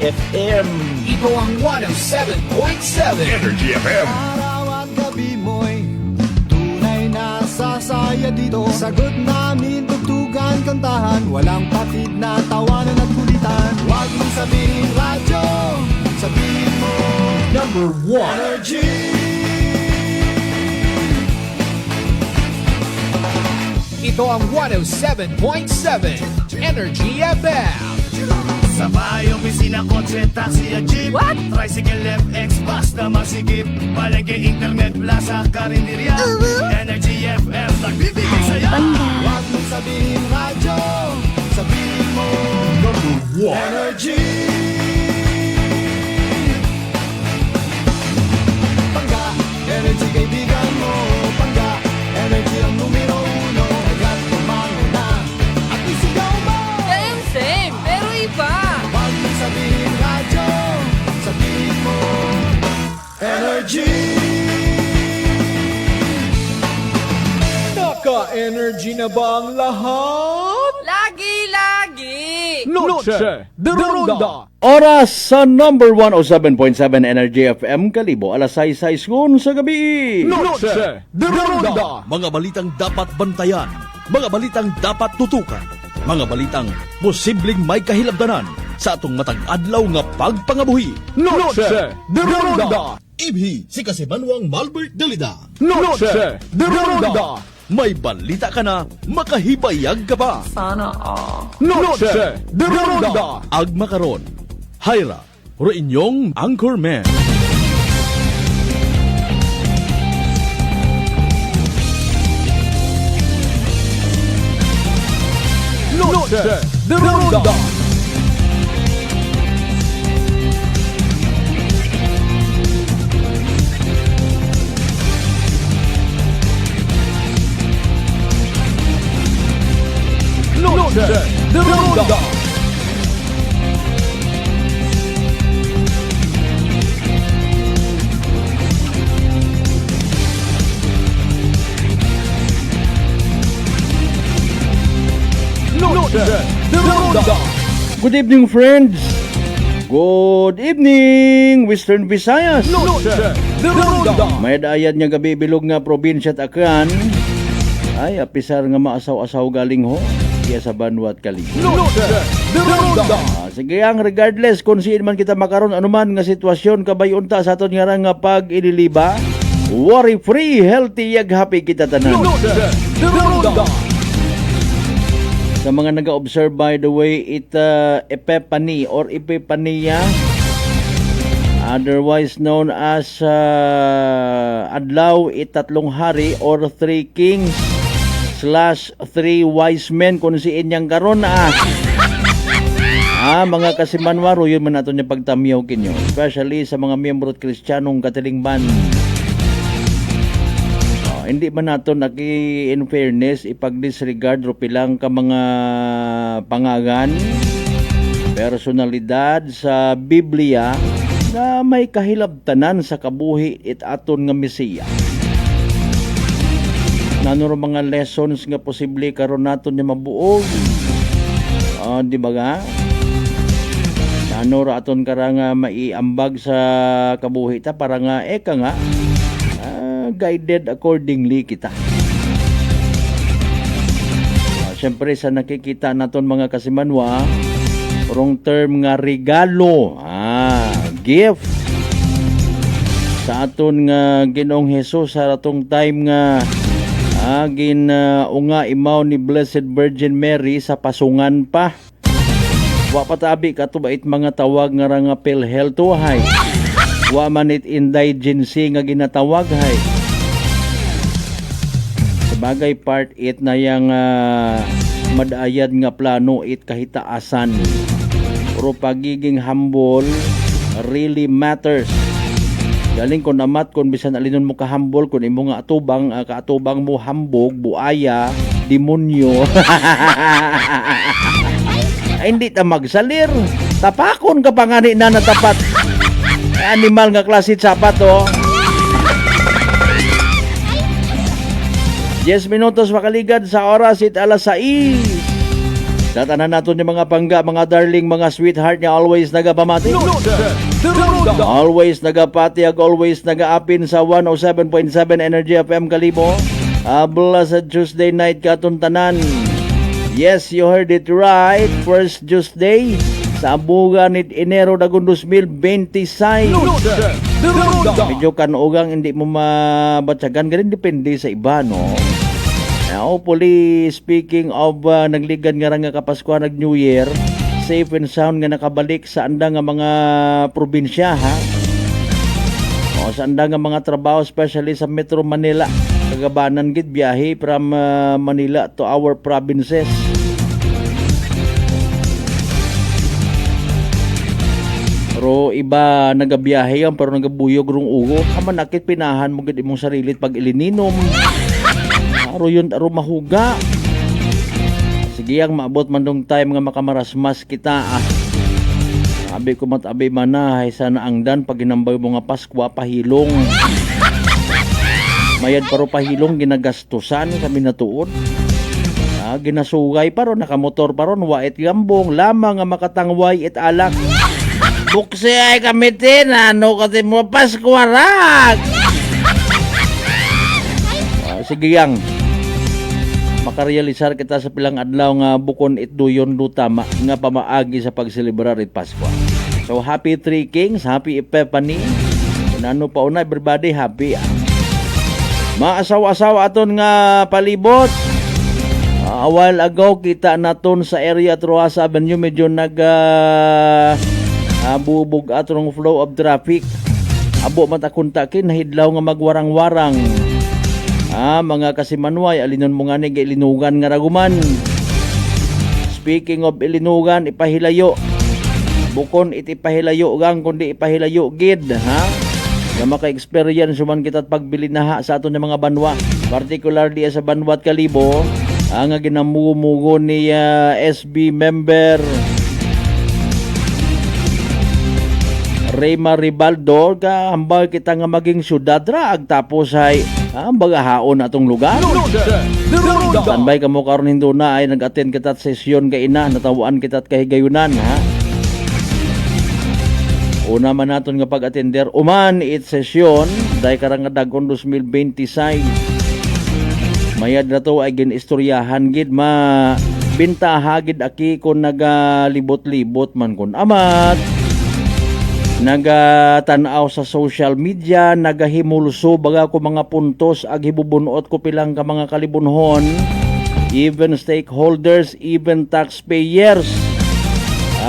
FM. Ito ang 107.7 Energy FM. Araw at gabi mo'y tunay na sasaya dito. Sagot namin, tugtugan, kantahan, walang patid na tawanan at kulitan. Huwag mong sabihin radyo, sabihin mo Number 1. Energy. Ito ang 107.7 Energy FM. Sa bahay, opisina, kotse, taxi at jeep. What? Tricycle, FX, basta masikip. Palengke, internet, plaza, karinderya. Energy FM, nagbibigay saya. Huwag mong sabihin radyo, sabihin mo Number 1. Energy. Pangga, energy kaibigan mo. Pangga, energy ang numero uno. Agad kumano na at isigaw mo. Same, pero iba. Huwag mong sabihin radyo, sabihin mo Energy. Naka-energy na ba ang lahat? Lagi. Noche de Ronda. Oras sa number 107.7 Energy FM Kalibo, alas 6 kun sa gabi. Noche de Ronda. Mga balitang dapat bantayan, mga balitang dapat tutukan, mga balitang posibleng may kahilabdanan sa atong matag adlaw nga pagpangabuhi. Noche de Ronda. Ibhi si Kasimanwang Malbert Dalida. Noche de Ronda. May balita ka na, makahibayag ka pa. Sana all. Noche de Ronda. Agma karon, Hyra, ro inyong Anchorman. Noche de Ronda. Noche de Ronda. Noche de Ronda. Good evening, friends. Good evening, Western Visayas. Noche de Ronda. May dayad nga gabi bilog nga probinsya at Aklan. Ay, apisar nga maasaw-asaw galing ho. Iya sa Banwat Kalibo. Noche de Ronda. Sige ang regardless kung siin man kita makaroon anuman nga sitwasyon kabayunta sa aton nga pag-iniliba, worry free, healthy, yag happy kita tanan. Noche de Ronda. Sa mga nag-observe by the way, Epiphany or Epiphania, otherwise known as Adlaw Tatlong Hari or Three Kings / Three Wise Men kung si inyang karon mga kasimanwaro yun man nato niya pagtamyaw kinyo, especially sa mga miyembro at Kristiyanong katilingban. Hindi man nato in fairness ipag-disregard ro pilang ka mga pangagan, personalidad sa Biblia na may kahilabtanan sa kabuhi it aton nga Mesiya. Nano ro mga lessons nga posible karon naton niya mabuog. Di ba ga? Nano ro aton kara nga maiambag sa kabuhi ta para nga guided accordingly kita. Siyempre sa nakikita naton mga kasimanwa, wrong term nga regalo, gift sa aton nga Ginoong Hesus sa atong time nga unga imaw ni Blessed Virgin Mary sa pasungan pa. Wa patabi katubait mga tawag nga nga PhilHealth hay. Wa man it indigency nga ginatawag hay. Sabagay part it na yang madayad nga plano it kahitaasan. Pero pagiging humble really matters. Galing ko namat kung bisan alinon mo ka-humble kung imo nga kaatubang mo hambog, buaya, demonyo. Ay, hindi ta magsalir. Tapakon ka pa nga ni na natapat. Animal nga klase sapat 10 minutos makaligad sa oras it alas 6. Datanan naton yung mga pangga, mga darling, mga sweetheart niya always nagapamati. Loaded, loaded, Always nagapatiag, always nagaapin sa 107.7 Energy FM Kalibo. Blessed Tuesday night katuntanan. Yes, you heard it right. First Tuesday sa bugan ni Enero dagon 2026. loaded, loaded. Medyo kanugang hindi mo mabatsagan, ganun depende sa iba, no? Hopefully, speaking of nagligan nga nga Kapaskuhan nag New Year, safe and sound nga nakabalik sa anda nga mga probinsya, ha? O sa anda nga mga trabaho, especially sa Metro Manila. Kagabanan gid biyahe from Manila to our provinces. Pero iba nagabiyahe yan, pero nagabuyog rong ugo. Kaman nakit pinahan mo gid imong sarilit pag ilininom. Aro yun, aro mahuga. Sige ang maabot man dong time nga makamarasmas kita, ah. Sabi ko matabi manahay sana ang dan pag ginambay mo nga Paskwa pahilong. Mayad paro pahilong ginagastusan kami natuod. Ginasugay paron, nakamotor paron, wait gambong, lamang nga makatangway it alak. Buksi ay kamitin, ano kasi mo Paskwarag. Sige yang makarealisar kita sa pilang adlaw nga bukon itduyon do tama nga pamaagi sa pagselebrar it Pasko. So happy Three Kings, happy Epiphany. Nano pa una everybody happy. Maasaw-asaw aton nga palibot. A while ago kita naton sa area Troasa Avenue medyo bubog atong flow of traffic. Abo matakuntakin nahidlaw nga magwarang-warang. Mga kasimanway, alinon mo nga ni ilinugan nga raguman. Speaking of ilinugan, ipahilayo. Bukon itipahilayo gang, kundi ipahilayo gid, ha? Na maka-experience man kita pagbili na ha sa aton ng mga banwa. Particularly sa Banwat Kalibo, ang ginamumugo ni SB member Reyma Ribaldo, hambal kita nga maging syudad raag tapos ay bagahaon atong lugar. Tanbay ka mo karon hindo na ay nag-attend kita at sesyon ka ina, natawaan kita at kahigayunan, ha? Una man naton nga pag-attender, uman it sesyon, dahil karang nga dagon 2026. Mayad na to ay ginistoryahan gid bintaha gid aki kung nagalibot-libot man kun amat. Nagatanaw sa social media, nagahimulso baga ko mga puntos ag hibubunot ko pilang ka mga kalibunhon, even stakeholders, even taxpayers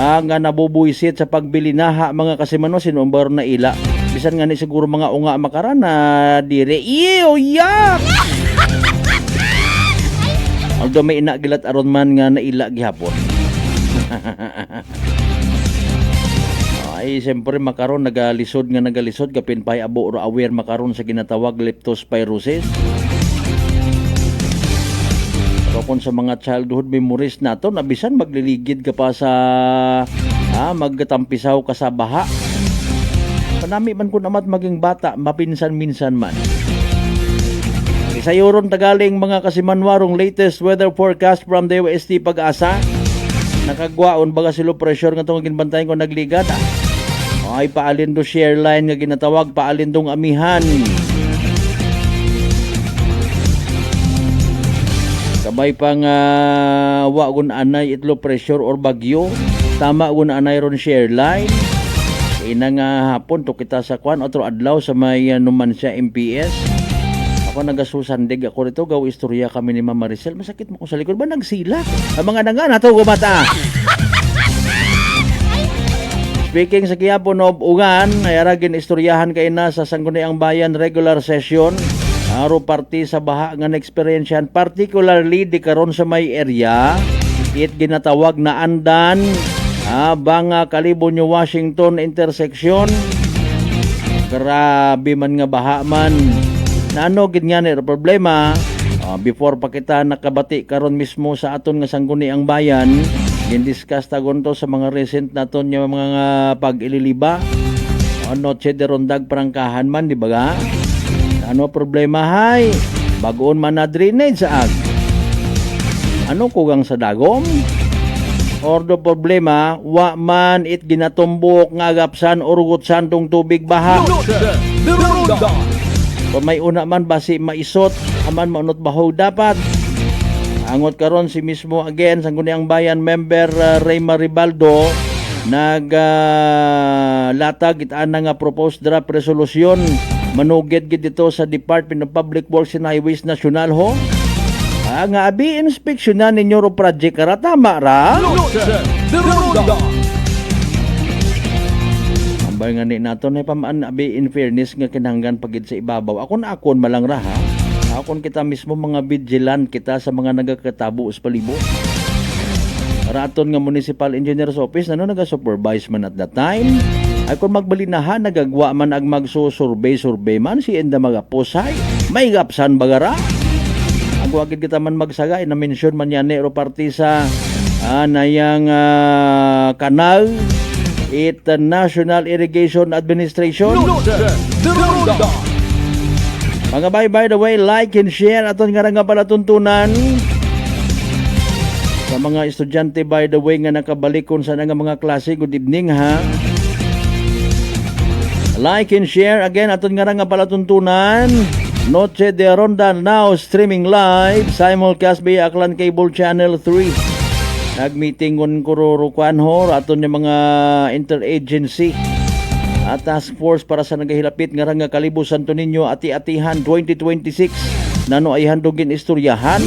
nga nabubuisit sa pagbili naha mga kasimano sinumbaro na ila. Bisan nga ni siguro mga unga makaran na dire iyo yak. Although may inagilat aron man nga naila gihapon. Ay siyempre makaron nagalisod kapin pay abo or aware makaron sa ginatawag leptospirosis. Pero kung sa mga childhood memories naton abisan magliligid ka pa sa magtampisaw ka sa baha. Panami man kun amat maging bata mapinsan-minsan man. Isayuron tagaling mga kasimanwarong latest weather forecast from the WST Pag-asa. Nakagwaon baga silo pressure nga itong ginbantayan ko nagligad. Ay paalindo share line nga ginatawag paalindong amihan. Kabay pang wagon anay itlo pressure or bagyo. Tama gun anay ron share line. Ina nga hapon to kita sa kwan otro adlaw sa may Numancia MPS. Ako nagasusandig ako rito gaw istorya kami ni Mama Maricel. Masakit mo ko sa likod ba nagsila? Ang mga nangan ato gumata. Speaking sa Quiapo of Ugan, ayaragin istoryahan kay na sa Sangguniang Bayan regular session. Aro party sa baha nga na-experiencean, particularly di karon sa may area. It ginatawag na Andan, Banga, Kalibo, New Washington intersection. Grabe man nga baha man. Naano gid nga ni problema, before pa kita nakabati karon mismo sa aton nga Sangguniang Bayan. Gindiscuss tagon to sa mga recent naton yung mga pag-ililiba. Noche de Rondag prangkahan man, di ba ga? Ano problema hay? Bagoon man na drainage sa ag. Ano kugang sa dagom? Ordo problema, wa man it ginatumbok nga agapsan urugot santong tubig baha. The Ronda. Kung may una man basi maisot, aman maunot bahog dapat. Angot karon si mismo again sa Guniang Bayan member Ray Maribaldo latag itaan na nga proposed draft resolution manugid gid dito sa Department of Public Works and Highways National ho. Nga abi inspeksyonan ninyo ro project ra tama ra. The Ronda. Ambay nga ni nato na pamaan abi in fairness nga kinahanglan pagid sa ibabaw. Akon malang ra ha. Akon kita mismo mga vigilant kita sa mga nagakatabo sa palibot. Raton nga Municipal Engineer's Office naga-supervise man at that time. Ay kung magbalinahan nagagwa man ag magsusurvey man si enda magapusay. May gapsan bagara. Agwagid kita man magsagay na mention man yan ero party sa nayang kanal it National Irrigation Administration. The Ronda. Mga by the way, like and share aton nga nga pala tuntunan sa mga estudyante by the way nga nakabalikon sa nga mga klase. Good evening ha. Like and share again aton nga pala tuntunan. Noche de Ronda now streaming live simulcast via Aklan Cable Channel 3. Nagmeeting kon kururukuan ho aton yung mga interagency at task force para sa nagahilapit nga kalibusan to ninyo ati-atihan 2026 nano ay handogin istoryahan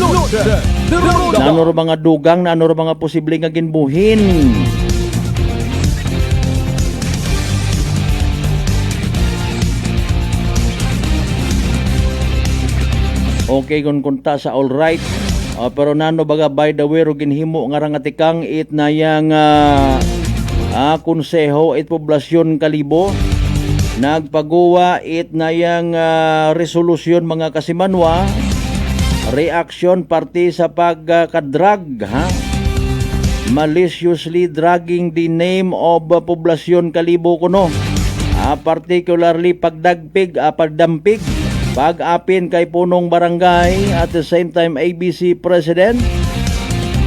nano ro mga dugang nano ro mga posibleng nga ginbuhin. Okay kung kunta sa all right. Pero nano baga by the way ro ginhimo nga rangatikang it nayang konseho it poblasyon Kalibo nagpagawa it nayang resolusyon mga kasimanwa reaction party sa pagkadrag maliciously dragging the name of poblasyon Kalibo kuno particularly pagdampig pag-apin kay punong barangay at the same time ABC President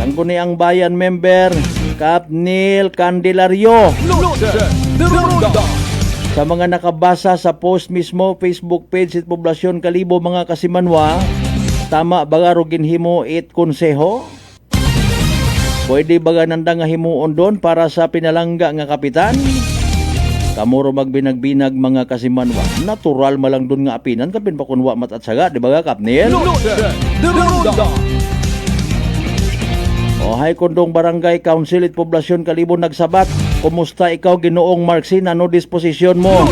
kangkuni ang bayan member Kap Neil Candelario. The Ronda. Sa mga nakabasa sa post mismo Facebook page it Poblasyon Kalibo mga kasimanwa, tama baga ro ginhimo it konseho? Pwede baga nanda nga himuon doon para sa pinalangga nga kapitan? Kamuro magbinag-binag mga kasimanwa. Natural malang doon nga apinan kapin pa kunwa mat at saga, di ba Kap Neil? The Ronda. O hay kondong barangay council it Poblasyon Kalibo nagsabat. Kumusta ikaw Ginoong Marcin, ano disposisyon mo?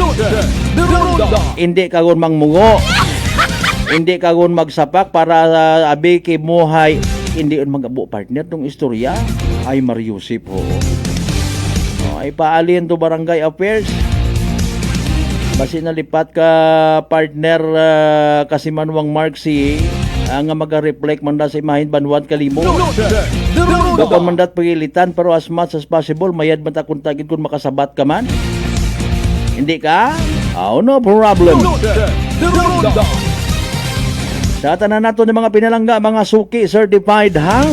The Ronda. Hindi kagon mangmungo. Hindi kagon magsapak para abi kay muhay. Hindi on magabo partner tong istorya ay Mariusip ho. Ay paalin to barangay affairs. Basi nalipat ka partner Kasimanwang Marxi ang maga-reflect man da sa imahin Banwat Kalibo. The Ronda. Bukod man dat pagilitan pero as much as possible mayad man ta kung tagid kung makasabat ka man. Hindi ka? Oh, no problem. The Ronda. Sa tanan nato ni mga pinalangga, mga suki certified ha.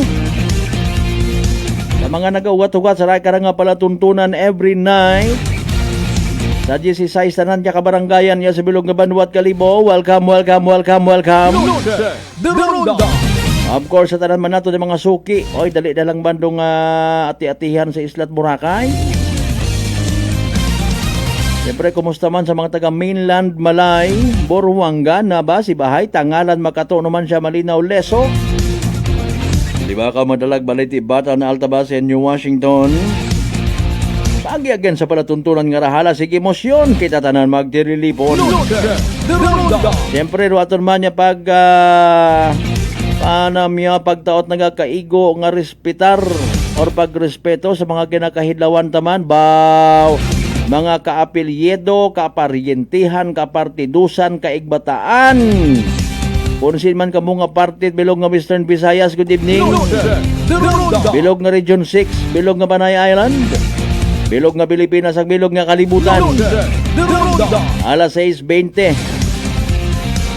Sa mga nagaugat-ugat sa raka nga pala tuntunan every night. Sa GC6 tanan niya kabaranggayan niya sa Bilog nga Banwat Kalibo. Welcome. The Ronda. Of course, sa tanan man nato ni mga suki. Oy, dali na lang bandong ati-atihan sa Islat Boracay. Siyempre, kumusta man sa mga taga mainland Malay, Boruanga, Naba, Sibahay, Tangalan, Makato naman siya Malinaw, Leso. Di ba ka madalag baliti bata na Altabas in New Washington? Pagi again sa palatuntunan nga rahala, sige emosyon, kita tanan magdirilipon. The Ronda. Siyempre, ruwaton man niya pag panamya pagtaot nagakaigo nga respetar or pagrespeto sa mga kinakahidlawan taman, baw mga kaapelyedo, kaparyentihan, kapartidusan, kaigbataan. Punsin man ka mga partit bilog nga Western Visayas, good evening. The Ronda. Bilog nga Region 6, bilog nga Panay Island, bilog nga Pilipinas, ang bilog nga Kalibutan. The Ronda. Alas 6:20.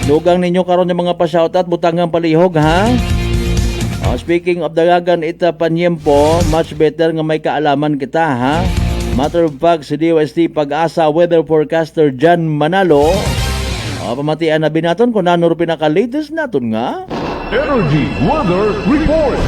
Dugang ninyo karon yung mga pa-shoutout, butangang palihog ha. Speaking of dagagan ita panyempo, much better nga may kaalaman kita ha. Matter of fact, si DOST Pag-asa weather forecaster Jan Manalo. Pamatian na binaton kung ano pinaka-latest naton nga. Energy Weather Report.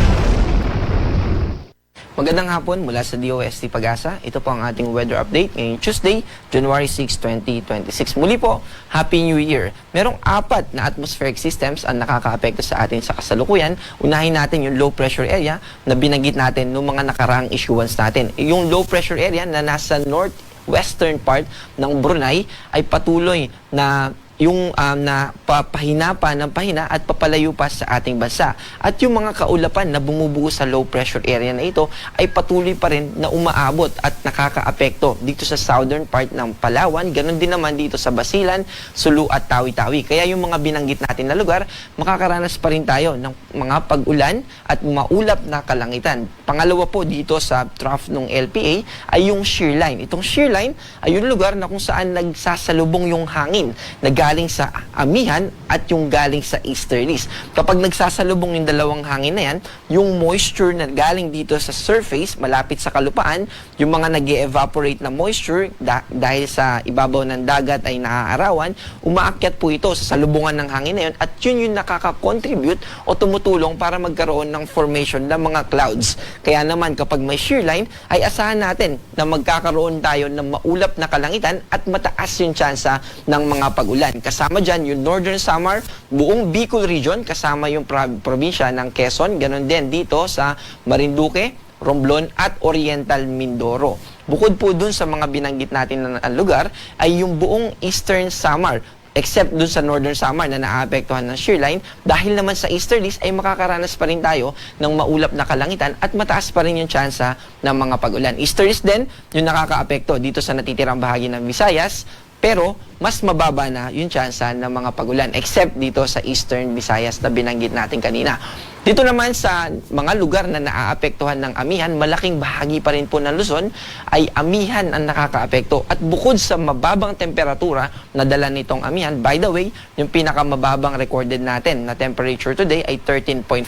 Magandang hapon mula sa DOST Pag-asa. Ito po ang ating weather update ngayong Tuesday, January 6, 2026. Muli po, Happy New Year. Merong 4 na atmospheric systems ang nakakaapekto sa atin sa kasalukuyan. Unahin natin yung low pressure area na binanggit natin noong mga nakaraang issuance natin. Yung low pressure area na nasa northwestern part ng Brunei ay patuloy na na pahina pa ng pahina at papalayo pa sa ating bansa. At yung mga kaulapan na bumubuo sa low pressure area na ito ay patuloy pa rin na umaabot at nakakaapekto dito sa southern part ng Palawan, ganun din naman dito sa Basilan, Sulu at Tawi-Tawi. Kaya yung mga binanggit natin na lugar, makakaranas pa rin tayo ng mga pag-ulan at maulap na kalangitan. Pangalawa po dito sa trough ng LPA ay yung shear line. Itong shear line ay yung lugar na kung saan nagsasalubong yung hangin na galing sa amihan at yung galing sa easterlies. Kapag nagsasalubong yung dalawang hangin na yan, yung moisture na galing dito sa surface, malapit sa kalupaan, yung mga nag-evaporate na moisture dahil sa ibabaw ng dagat ay naaarawan, umaakyat po ito sa salubungan ng hangin na yun at yun yung nakaka-contribute o tumutulong para magkaroon ng formation ng mga clouds. Kaya naman kapag may shear line, ay asahan natin na magkakaroon tayo ng maulap na kalangitan at mataas yung tsansa ng mga pag-ulan. Kasama dyan yung Northern Samar, buong Bicol region, kasama yung probinsya ng Quezon, ganon din dito sa Marinduque, Romblon at Oriental Mindoro. Bukod po dun sa mga binanggit natin na lugar, ay yung buong Eastern Samar, except dun sa Northern Samar na naapektuhan ng shear line, dahil naman sa easterlies ay makakaranas pa rin tayo ng maulap na kalangitan at mataas pa rin yung tsansa ng mga pag-ulan. Easterlies din yung nakakaapekto dito sa natitirang bahagi ng Visayas, pero mas mababa na yung tsansa ng mga pag-ulan except dito sa Eastern Visayas na binanggit natin kanina. Dito naman sa mga lugar na naaapektuhan ng amihan, malaking bahagi pa rin po ng Luzon ay amihan ang nakakaapekto. At bukod sa mababang temperatura na dala nitong amihan, by the way, yung pinakamababang recorded natin na temperature today ay 13.4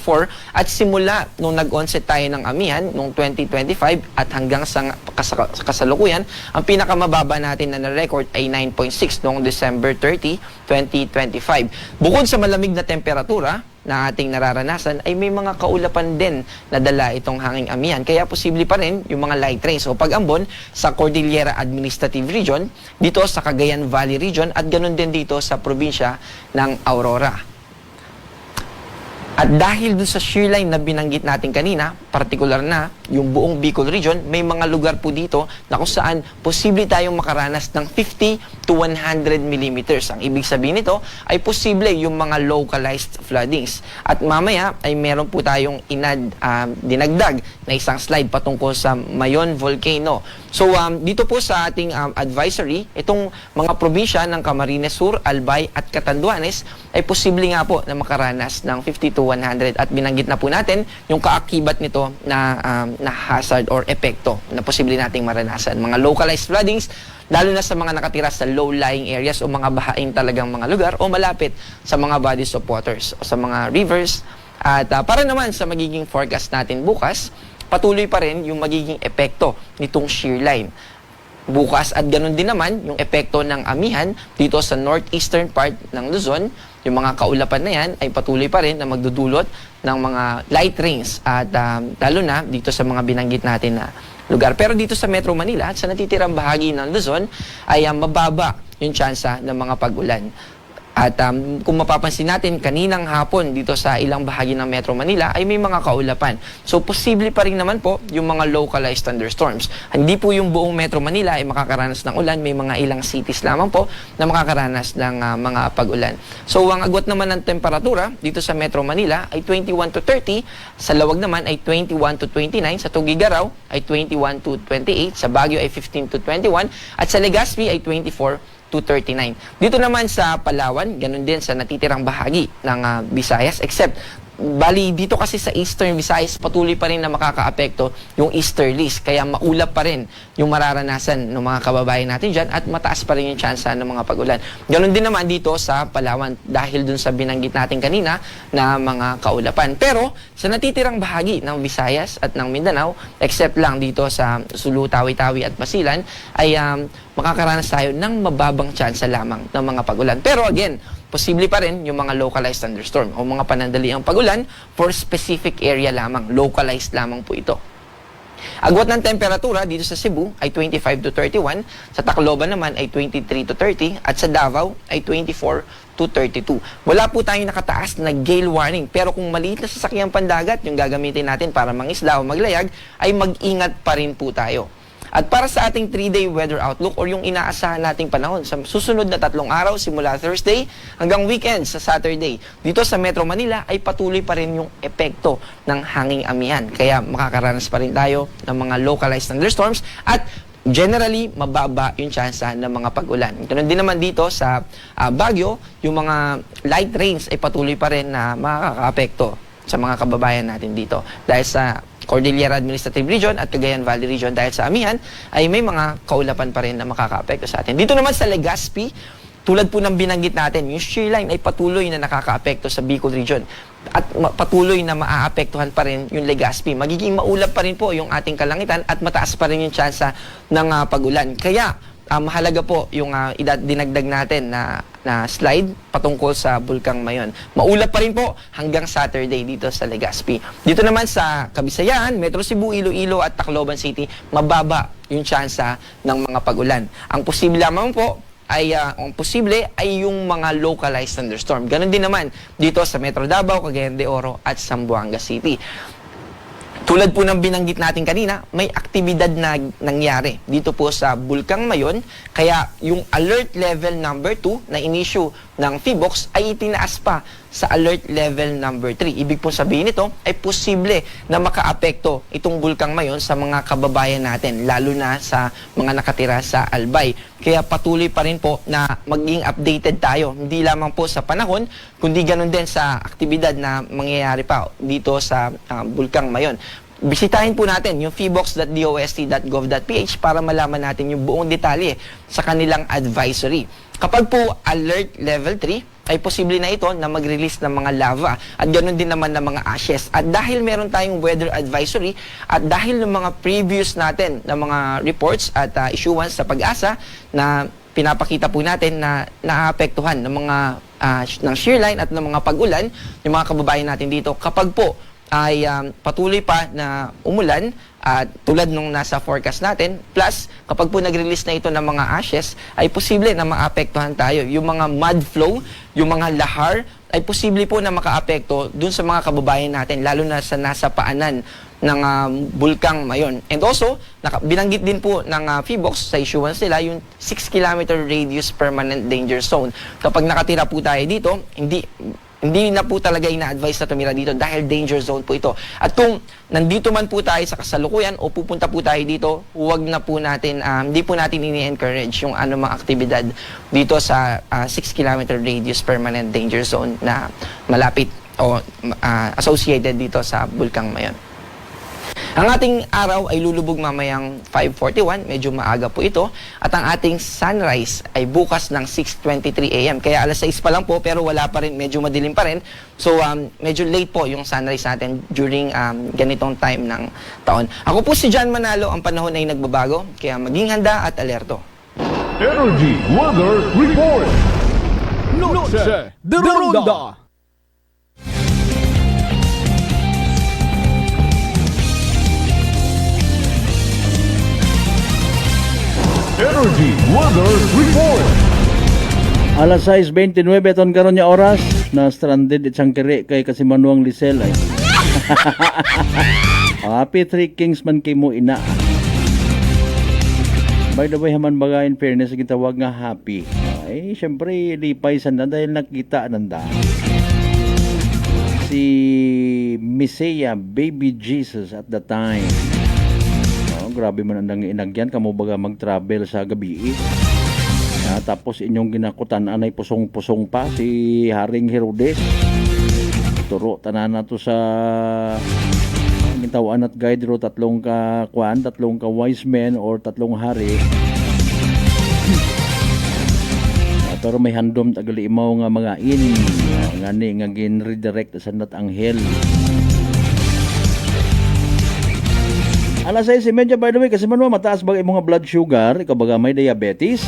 at simula nung nag-onset tayo ng amihan noong 2025 at hanggang sa kasalukuyan, ang pinakamababa natin na na-record ay 9.6 noong December 30, 2025. Bukod sa malamig na temperatura na ating nararanasan, ay may mga kaulapan din na dala itong hanging amihan. Kaya posible pa rin yung mga light rains o pag-ambon sa Cordillera Administrative Region, dito sa Cagayan Valley Region, at ganun din dito sa probinsya ng Aurora. At dahil dun sa shear line na binanggit natin kanina, partikular na yung buong Bicol region, may mga lugar po dito na kung saan posible tayong makaranas ng 50 to 100 millimeters. Ang ibig sabihin nito ay posible yung mga localized floodings. At mamaya ay meron po tayong dinagdag na isang slide patungkol sa Mayon Volcano. So dito po sa ating advisory, itong mga probinsya ng Camarines Sur, Albay at Catanduanes ay posible nga po na makaranas ng 50 to 100 at binanggit na po natin yung kaakibat nito na hazard or epekto na posible nating maranasan. Mga localized floodings, lalo na sa mga nakatira sa low-lying areas o mga bahain talagang mga lugar o malapit sa mga bodies of waters o sa mga rivers. At para naman sa magiging forecast natin bukas, patuloy pa rin yung magiging epekto nitong shear line bukas at ganun din naman yung epekto ng amihan dito sa northeastern part ng Luzon. Yung mga kaulapan na yan ay patuloy pa rin na magdudulot ng mga light rains at lalo na dito sa mga binanggit natin na lugar. Pero dito sa Metro Manila at sa natitirang bahagi ng Luzon ay mababa yung tsansa ng mga pag-ulan. At kung mapapansin natin, kaninang hapon dito sa ilang bahagi ng Metro Manila ay may mga kaulapan. So, posible pa rin naman po yung mga localized thunderstorms. Hindi po yung buong Metro Manila ay makakaranas ng ulan. May mga ilang cities lamang po na makakaranas ng mga pag-ulan. So, ang agwat naman ng temperatura dito sa Metro Manila ay 21 to 30. Sa Lawag naman ay 21 to 29. Sa Tugigaraw ay 21 to 28. Sa Baguio ay 15 to 21. At sa Legazpi ay 24 to 39. Dito naman sa Palawan, ganun din sa natitirang bahagi ng Visayas, except Bali, dito kasi sa Eastern Visayas, patuloy pa rin na makakaapekto yung easterlies. Kaya maulap pa rin yung mararanasan ng mga kababayan natin dyan at mataas pa rin yung tsansa ng mga pag-ulan. Ganon din naman dito sa Palawan dahil dun sa binanggit natin kanina na mga kaulapan. Pero sa natitirang bahagi ng Visayas at ng Mindanao, except lang dito sa Sulu, Tawi-Tawi at Basilan, ay makakaranas tayo ng mababang tsansa lamang ng mga pag-ulan. Pero again, posible pa rin yung mga localized thunderstorm o mga panandaliang pag-ulan for specific area lamang. Localized lamang po ito. Agwat ng temperatura dito sa Cebu ay 25 to 31, sa Tacloban naman ay 23 to 30, at sa Davao ay 24 to 32. Wala po tayong nakataas na gale warning, pero kung maliit na sasakyang pandagat yung gagamitin natin para mangisda o maglayag, ay mag-ingat pa rin po tayo. At para sa ating 3-day weather outlook or yung inaasahan nating panahon sa susunod na 3 araw simula Thursday hanggang weekend sa Saturday, dito sa Metro Manila ay patuloy pa rin yung epekto ng hanging amihan. Kaya makakaranas pa rin tayo ng mga localized thunderstorms at generally mababa yung tsansa ng mga pag-ulan. Ganun din naman dito sa Baguio, yung mga light rains ay patuloy pa rin na makakaapekto sa mga kababayan natin dito. Dahil sa Cordillera Administrative Region at Cagayan Valley Region, dahil sa amihan, ay may mga kaulapan pa rin na makakaapekto sa atin. Dito naman sa Legazpi, tulad po ng binanggit natin, yung shear line ay patuloy na nakakaapekto sa Bicol Region at patuloy na maaapektuhan pa rin yung Legazpi. Magiging maulap pa rin po yung ating kalangitan at mataas pa rin yung tsansa ng pag-ulan. Kaya, mahalaga po yung dinagdag natin na slide patungkol sa Bulkang Mayon. Maulap pa rin po hanggang Saturday dito sa Legazpi. Dito naman sa Kabisayan, Metro Cebu, Iloilo at Tacloban City, mababa yung tsansa ng mga pag-ulan. Ang posible lamang po ay yung mga localized thunderstorm. Ganon din naman dito sa Metro Davao, Cagayan de Oro at Zamboanga City. Tulad po ng binanggit natin kanina, may aktibidad na nangyari dito po sa Bulkang Mayon, kaya yung alert level number 2 na inisyu ng PHIVOLCS ay itinaas pa sa alert level number 3. Ibig po sabihin nito ay posible na makaapekto itong Bulkang Mayon sa mga kababayan natin, lalo na sa mga nakatira sa Albay. Kaya patuloy pa rin po na maging updated tayo, hindi lamang po sa panahon, kundi ganun din sa aktibidad na mangyayari pa dito sa Bulkang Mayon. Bisitahin po natin yung pbox.dost.gov.ph para malaman natin yung buong detalye sa kanilang advisory. Kapag po alert level 3, ay posible na ito na mag-release ng mga lava at ganoon din naman ng mga ashes. At dahil meron tayong weather advisory at dahil ng mga previous natin na mga reports at issuance sa Pag-asa na pinapakita po natin na naapektuhan ng mga ng shear line at ng mga pag-ulan, yung mga kababayan natin dito, kapag po ay patuloy pa na umulan at tulad nung nasa forecast natin, plus kapag po nag-release na ito ng mga ashes, ay posible na maapektuhan tayo. Yung mga mud flow, yung mga lahar, ay posible po na makaapekto dun sa mga kababayan natin, lalo na sa nasa paanan ng Bulkang Mayon. And also, binanggit din po ng PHIVOLCS sa issuance nila yung 6-kilometer radius permanent danger zone. Kapag nakatira po tayo dito, hindi na po talaga ina-advise na tumira dito dahil danger zone po ito. At kung nandito man po tayo sa kasalukuyan o pupunta po tayo dito, huwag na po natin, hindi po natin ini-encourage yung anumang aktibidad dito sa 6-kilometer radius permanent danger zone na malapit o associated dito sa Bulkang Mayon. Ang ating araw ay lulubog mamayang 5:41, medyo maaga po ito. At ang ating sunrise ay bukas ng 6:23 AM. Kaya alas 6 pa lang po, pero wala pa rin, medyo madilim pa rin. So, medyo late po yung sunrise natin during ganitong time ng taon. Ako po si John Manalo, ang panahon ay nagbabago. Kaya maging handa at alerto. Energy Weather Report. Noche de Ronda. Energy Weather Report. Alas 6:29 ton karon nya oras na stranded isang kiri kay Kasimanuang Lisel ay. Happy Three Kings man kay mo ina. By the way, haman baga in fairness gitawag nga happy. Ay syempre lipay sanda dahil nakita nanda. Si Messiah Baby Jesus at the time. Grabe man ang inagyan, kamo baga mag-travel sa gabi. Tapos inyong ginakutan anay pusong-pusong pa si Haring Herodes. turo tanan na to sa gintawan at guide ro tatlong ka wise men or tatlong hari. Pero may handom tagali imaw nga mga ngani nga gin-redirect sa nat anghel. Alas 6:30 by the way, kasi man mataas ba imong blood sugar, ikaw baga may diabetes,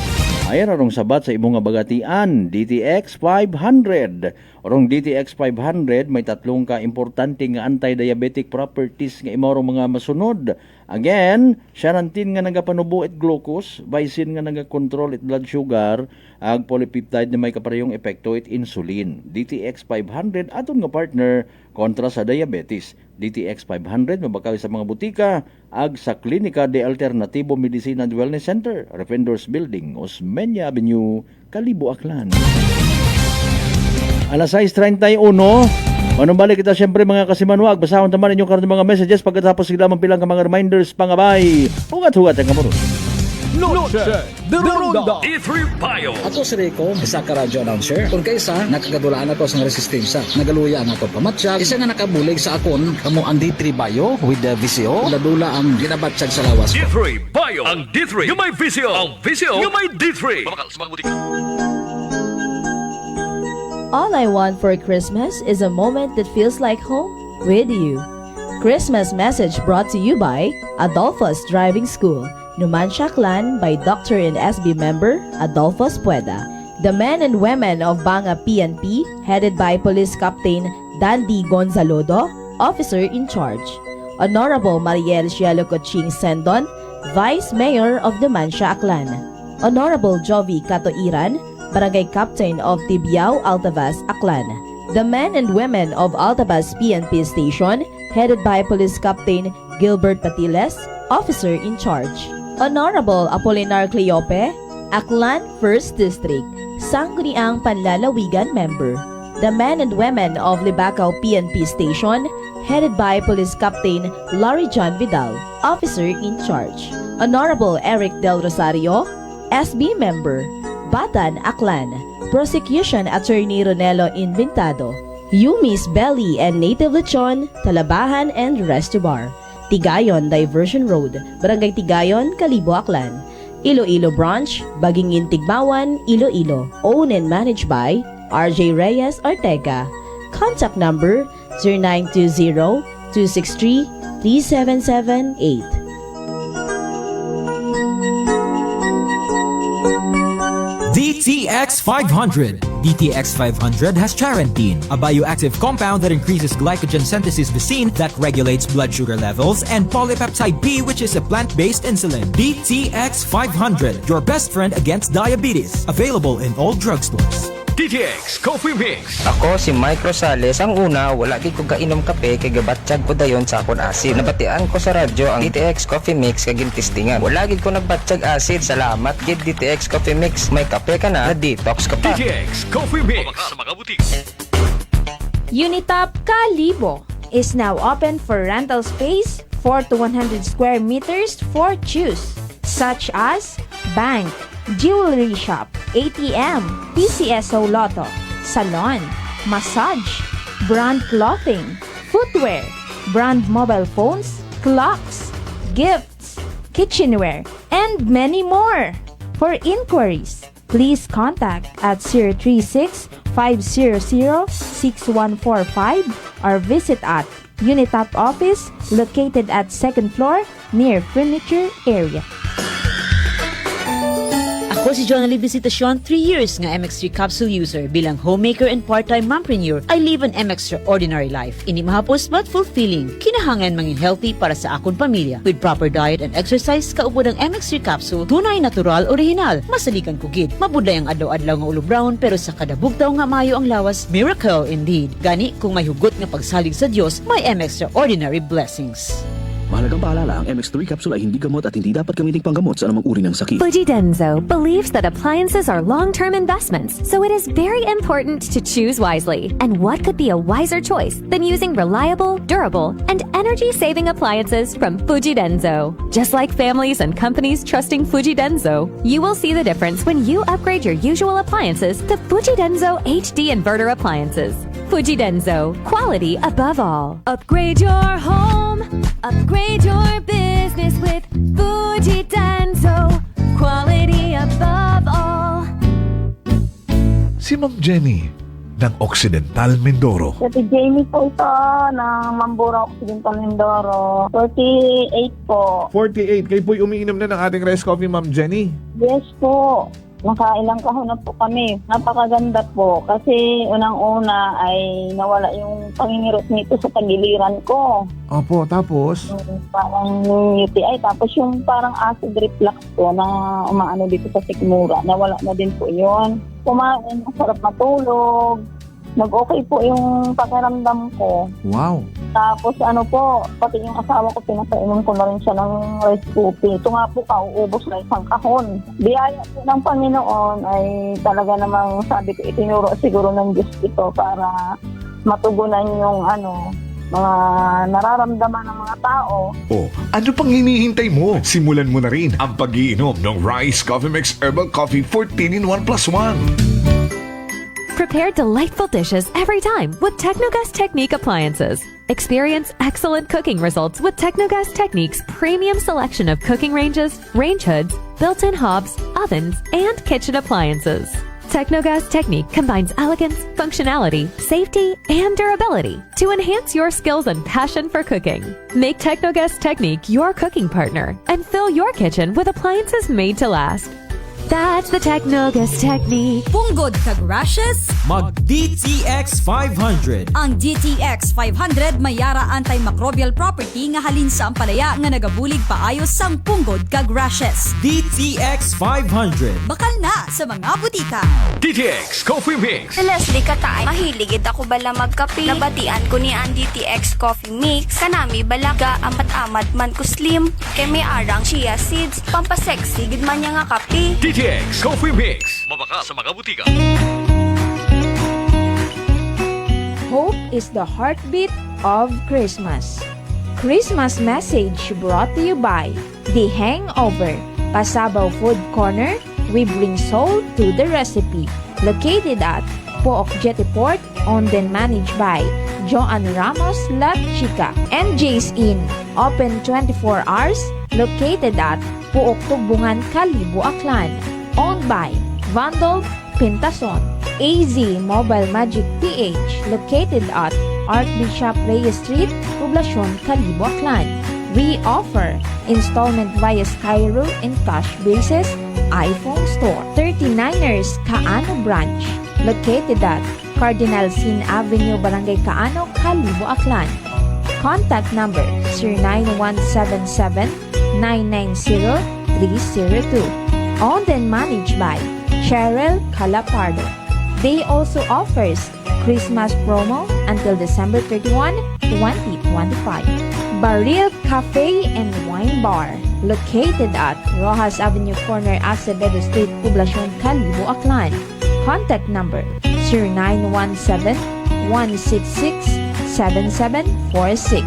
ayan arong sabat sa imong bagatian, DTX 500. Orong DTX 500 may tatlong ka importante nga anti-diabetic properties nga imo mga masunod. Again, xanantin nga nagapanubo it glucose, visin nga nagakontrol it blood sugar, ag polypeptide na may kaparehong epekto it insulin. DTX 500 aton nga partner kontra sa diabetes. DTX 500 mabakaw sa mga butika ag sa Klinika de Alternativo Medicina and Wellness Center, Refendors Building, Osmeña Avenue, Kalibo, Aklan. Alas 6:31. Manumbalik kita siyempre mga kasimanwag. Basahon naman inyong karang mga messages pagkatapos sila pilang ka mga reminders pangabay. Hugat-hugat ang kamunod. Noche de Ronda. Ako si Rico, isa ka radio announcer. Kung kaysa, nakagadulaan ako sa resistensya. Nagaluya ang ako pamatsyag. Isa nga nakabulig sa akon, kamo ang D3 Bio with the VCO. Ladula ang ginabatsyag sa lawas ko. D3 Bio. Ang D3 yung may VCO. Ang VCO yung may D3. Pamakal sa mga butika. All I want for Christmas is a moment that feels like home with you. Christmas message brought to you by Adolphus Driving School, Numancia Clan by Dr. and SB member Adolphus Pueda. The men and women of Banga PNP, headed by Police Captain Dandy Gonzalodo, officer in charge. Honorable Mariel Cielo Coching Sendon, Vice Mayor of Numancia Clan. Honorable Jovi Catoiran, Barangay Captain of Tibiao, Altavas, Aklan. The men and women of Altavas PNP Station, headed by Police Captain Gilbert Patiles, officer in charge. Honorable Apolinar Cleope, Aklan 1st District, Sangguniang Panlalawigan member. The men and women of Libacao PNP Station, headed by Police Captain Larry John Vidal, officer in charge. Honorable Eric Del Rosario, SB member. Batan, Aklan, Prosecution Attorney Ronelo Inventado, Yumi's Belly and Native Lechon, Talabahan and Resto Bar, Tigayon Diversion Road, Barangay Tigayon, Kalibo, Aklan, Iloilo Branch, Bagingin Tigmawan, Iloilo, owned and managed by RJ Reyes Ortega. Contact number 0920-263-3778. DTX 500. DTX 500 has Charantine, a bioactive compound that increases glycogen synthesis Vicine that regulates blood sugar levels, and polypeptide B, which is a plant-based insulin. DTX 500, your best friend against diabetes. Available in all drugstores. DTX Coffee Mix. Ako si Mike Rosales. Ang una, wala gid ko kainom kape kay gabatsyag ko dayon sa akon acid. Nabatian ko sa radyo ang DTX Coffee Mix kay gintistingan. Wala gid ko nagbatsyag acid. Salamat gid DTX Coffee Mix. May kape ka na detox ka pa. DTX Coffee Mix. Sa mga butik. Unitop Kalibo is now open for rental space 4 to 100 square meters for choose, such as bank, jewelry shop, ATM, PCSO Lotto, salon, massage, brand clothing, footwear, brand mobile phones, clocks, gifts, kitchenware, and many more. For inquiries, please contact at 036-500-6145 or visit at Unitop office located at 2nd floor near furniture area. Ako si Jonali Visitasyon, 3 years nga MX3 capsule user. Bilang homemaker and part-time mompreneur, I live an MX ordinary life. Ini mahapos but fulfilling. Kinahangan mangin healthy para sa akong pamilya. With proper diet and exercise, kaupod ang MX3 capsule, tunay, natural, original. Masalikan kugid. Mabudlay ang adlaw-adlaw nga ulo brown, pero sa kada bugtaw nga maayo ang lawas, miracle indeed. Gani, kung may hugot nga pagsalig sa Dios, may MX ordinary blessings. Mahalagang paalala, ang MX3 capsule ay hindi gamot at hindi dapat gamiting panggamot sa anumang uri ng sakit. Fujidenzo believes that appliances are long-term investments, so it is very important to choose wisely. And what could be a wiser choice than using reliable, durable, and energy-saving appliances from Fujidenzo? Just like families and companies trusting Fujidenzo, you will see the difference when you upgrade your usual appliances to Fujidenzo HD inverter appliances. Fujidenzo, quality above all. Upgrade your home, upgrade your business with Fujidenzo, quality above all. Si Ma'am Jenny ng Occidental Mindoro. Si Jamie po ito ng Mambura Occidental Mindoro. 48 po. 48. Kayo po'y umiinom na ng ating rice coffee, Ma'am Jenny. Yes po. Nakailang kahon na po kami. Napakaganda po. Kasi unang-una ay nawala yung pangingirot nito sa tagiliran ko. Opo, tapos? Parang UTI. Tapos yung parang acid reflux ko na umaano dito sa sikmura. Nawala na din po yun. Kumain, masarap matulog. Nag-okay po yung pakiramdam ko. Wow. Tapos ano po, pati yung asawa ko, pinapainom ko na rin siya ng rice coffee. Ito nga po, kauubos na isang kahon. Biyaya po ng Panginoon ay talaga namang sabi ko, itinuro siguro ng Diyos ito para matugunan yung mga nararamdaman ng mga tao. Oh, ano pang hinihintay mo? Simulan mo na rin ang pag-iinom ng Rice Coffee Mix Herbal Coffee 14 in 1 plus 1. Prepare delightful dishes every time with Technogas Technique appliances. Experience excellent cooking results with Technogas Technique's premium selection of cooking ranges, range hoods, built-in hobs, ovens, and kitchen appliances. Technogas Technique combines elegance, functionality, safety, and durability to enhance your skills and passion for cooking. Make Technogas Technique your cooking partner and fill your kitchen with appliances made to last. That's the Technogas Technique. Punggod kag rashes? Mag DTX 500. Ang DTX 500 may yara antimicrobial property nga halin sa ampalaya nga nagabulig paayos sang punggod kag rashes. DTX 500. Bakal na sa mga butika. DTX Coffee Mix. Leslie Katay, mahiligid ako bala magkape. Nabatian ko ni ang DTX Coffee Mix. Kanami balaga amat-amat man ko slim. Kay may arang chia seeds. Pampasexy gid man niya nga kape. DTX Coffee Mix. Mabaka sa mga butika. Hope is the heartbeat of Christmas. Christmas message brought to you by The Hangover, Pasabaw Food Corner. We bring soul to the recipe. Located at Pook Jetty Port, owned and managed by Joan Ramos La Chica. NJ's Inn, open 24 hours. Located at Pook Tugbungan, Kalibo, Aklan. Owned by Vandal Pintason. AZ Mobile Magic PH, located at Archbishop Reyes Street, Poblacion, Kalibo, Aklan. We offer installment via Skyro and cash basis. iPhone Store. 39ers Kaano Branch, located at Cardinal Sin Avenue, Barangay Kaano, Kalibo, Aklan. Contact number 09177-990-302. Owned and managed by Cheryl Calapardo. They also offers Christmas promo until December 31, 2025. Baril Cafe and Wine Bar, located at Rojas Avenue Corner, Acevedo Street, Poblacion, Kalibo, Aklan. Contact number 0917-166-7746.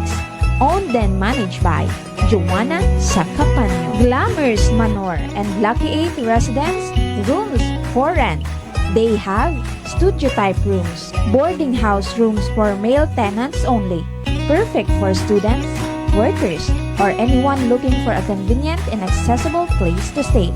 Owned and managed by Joanna Sacapanyo. Glamours Manor and Lucky 8 Residence, rooms for rent. They have studio-type rooms, boarding house rooms for male tenants only, perfect for students, workers, or anyone looking for a convenient and accessible place to stay.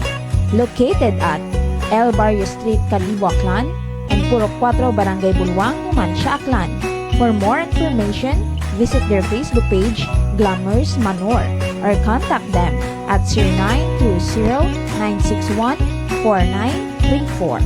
Located at El Barrio Street, Kalibo, Aklan, and Purok 4, Barangay Bulwang, Numancia, Aklan. For more information, visit their Facebook page, Glamours Manor, or contact them at 0920-961-4934.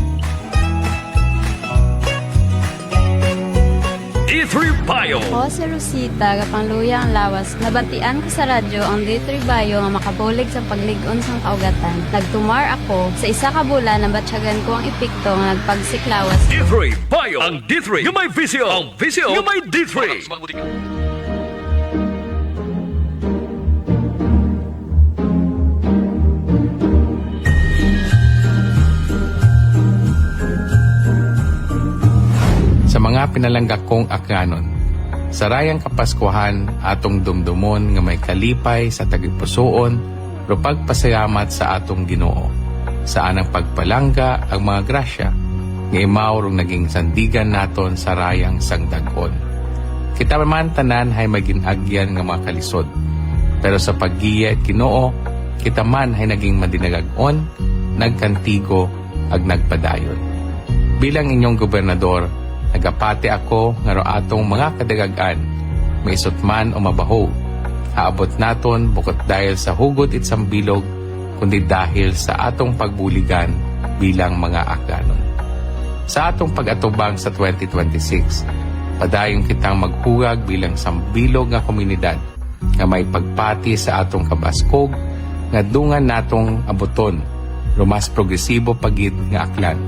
D3 Bio. Ako si Rosita, kapangluya ang lawas. Nabatian ko sa radyo ang D3 Bio nga makabulig sa pagligon sang kaugatan. Nagtumar ako sa isa ka bulan na batsyagan ko ang epekto nga nagpagsiklawas. D3 Bio. Ang D3 yung may visyo. Ang visyo yung may D3. Sa mga pinalangga kong akyanon, sarayang kapaskuhan atong dumdumon nga may kalipay sa tagipusoon, ro pagpasayamat sa atong Ginoo. Saan ang pagpalangga ang mga grasya, nga imaw rong naging sandigan naton sa rayang sangdagon. Kita man tanan hay maginagyan nga mga kalisod. Pero sa paggiya at Ginoo, kita man hay naging madinagagon, nagkantigo ag nagpadayon. Bilang inyong gobernador, nagapati ako nga ro atong mga kadagagan, maisot man o mabaho, haabot naton bukod dahil sa hugot it sambilog, kundi dahil sa atong pagbuligan bilang mga akganon. Sa atong pag-atubang sa 2026, padayon kitang maghugag bilang sambilog nga komunidad nga may pagpati sa atong kabaskog nga dungan natong abuton rumas progresibo pagid nga aklan.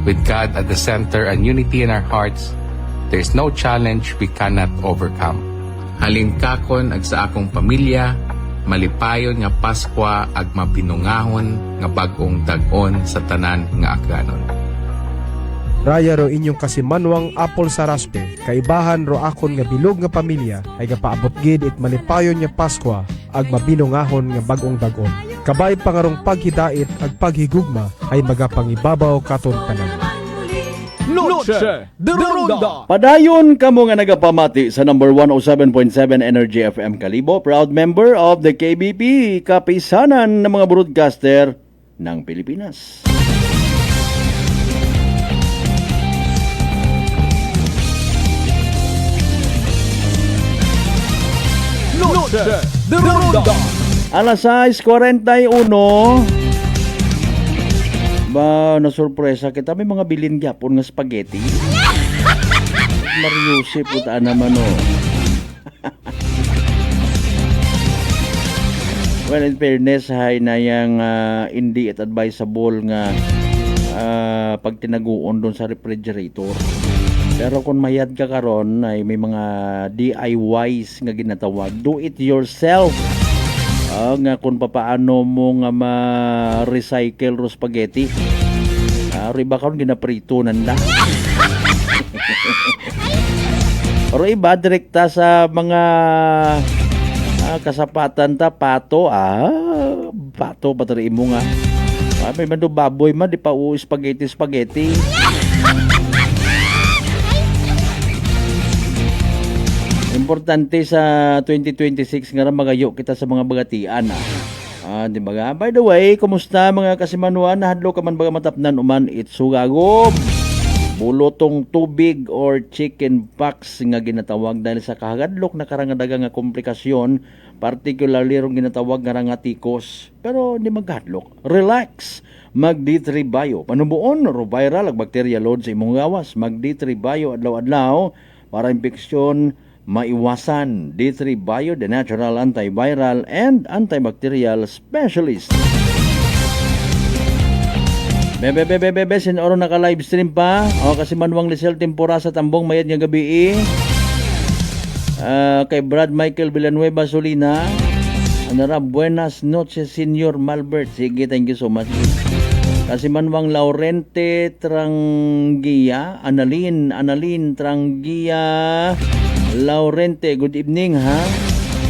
With God at the center and unity in our hearts, there is no challenge we cannot overcome. Halin kakon ag sa akong pamilya, malipayon nga Pasko ag mapinungahon nga bag-ong dag-on sa tanan nga akganon. Raya ro inyong kasimanwang apol sa raspe, kaibahan ro akon nga bilog nga pamilya ay gapaabot gid it malipayon nga Pasko ag mabinungahon nga bag-ong dag-on. Kabay pangarong paghidait ag paghigugma ay magapangibabaw katon tanan. Noche de Ronda. Padayon kamo nga nagapamati sa number 107.7 Energy FM Kalibo, proud member of the KBP, kapisanan ng mga broadcaster ng Pilipinas. Noche de Ronda. Alas 6:41. Ba, nasurpresa kita. May mga bilin gyapon nga spaghetti. Mariusi, puta naman o. Well, in fairness, hay na yung hindi at advisable nga pag tinaguon doon sa refrigerator. Pero kung mayad ka karon ay may mga DIYs nga ginatawag. Do it yourself. Nga kung papaano mo nga ma-recycle ro spaghetti. Riba karon ginaprito nanda. Pero iba direkta sa mga kasapatan ta pato. Pato patari mo nga. May mando baboy man di pa spaghetti. Importante sa 2026 nga magayo kita sa mga bagatian. Di ba? By the way, kumusta mga kasimanuan? Nahadlo ka man baga matapnan uman itsugagob. Bulotong tubig or chicken pox nga ginatawag dahil sa kahagadlok na karangadaga nga komplikasyon, particularly rong ginatawag nga rangatikos. Pero hindi maghadlok. Relax. Mag D3 Bio. Panubuon ro viral ag bacteria load sa imong gawas. Mag D3 Bio adlaw-adlaw para infeksyon maiwasan. D3 Bio, the natural antiviral and antibacterial specialist. Bebe, sinoro naka-live stream pa. Kasi Manuang Lisel Tempora sa Tambong mayad nga gabi. Kay Brad Michael Villanueva Solina. Anara, buenas noches, Senior Malbert. Sige, thank you so much. Kasi Manuang Laurente Trangia, Analin Trangia Laurente, good evening ha.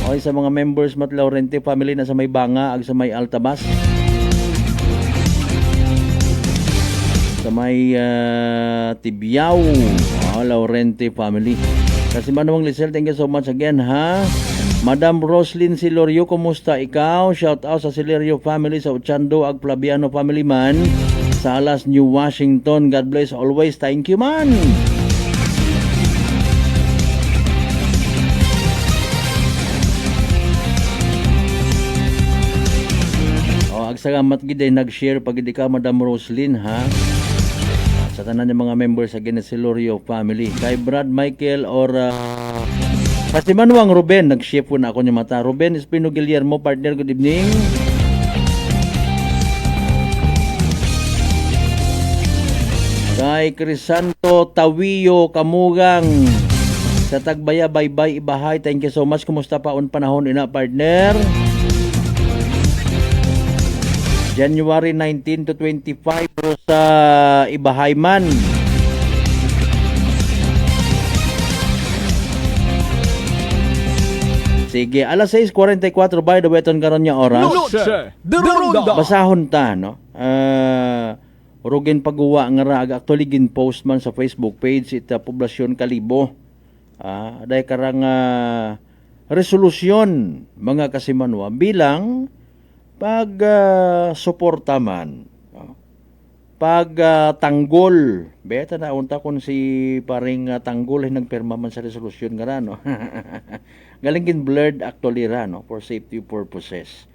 Okay, sa mga members mat Laurente family na sa may Banga ag sa may Altabas. Sa may Tibiao, Laurente family. Kasi Manuang Lisel, thank you so much again ha. Madam Roslyn Silorio, kumusta ikaw? Shout out sa Silorio family sa Uchando ag Flaviano family man sa Alas, New Washington. God bless always. Thank you man. Salamat gid ay nag-share pag hindi ka Madam Roslyn ha. Sa tanan ng mga members sa Genesilorio family. Kay Brad Michael or kasi Manuang Ruben, nag-share po na ako niya mata. Ruben Espino Guillermo, partner, good evening. Kay Crisanto Tawiyo Kamugang sa Tagbaya, bye-bye Ibahay. Thank you so much. Kumusta pa on panahon ina, partner? January 19 to 25 sa Ibahay man. Sige, alas 6:44 by the way karon nga oras. Noche de Ronda. Basahon ta no. Rugin pagguwa nga raga actually gin post man sa Facebook page ita Poblasyon Kalibo. Dahil karang resolusyon mga kasimanwa bilang pag suporta man pag tanggol beta na unta kon si paring tanggol ay nagperma man sa resolusyon nga no. Galing gin blurred actually ra no for safety purposes.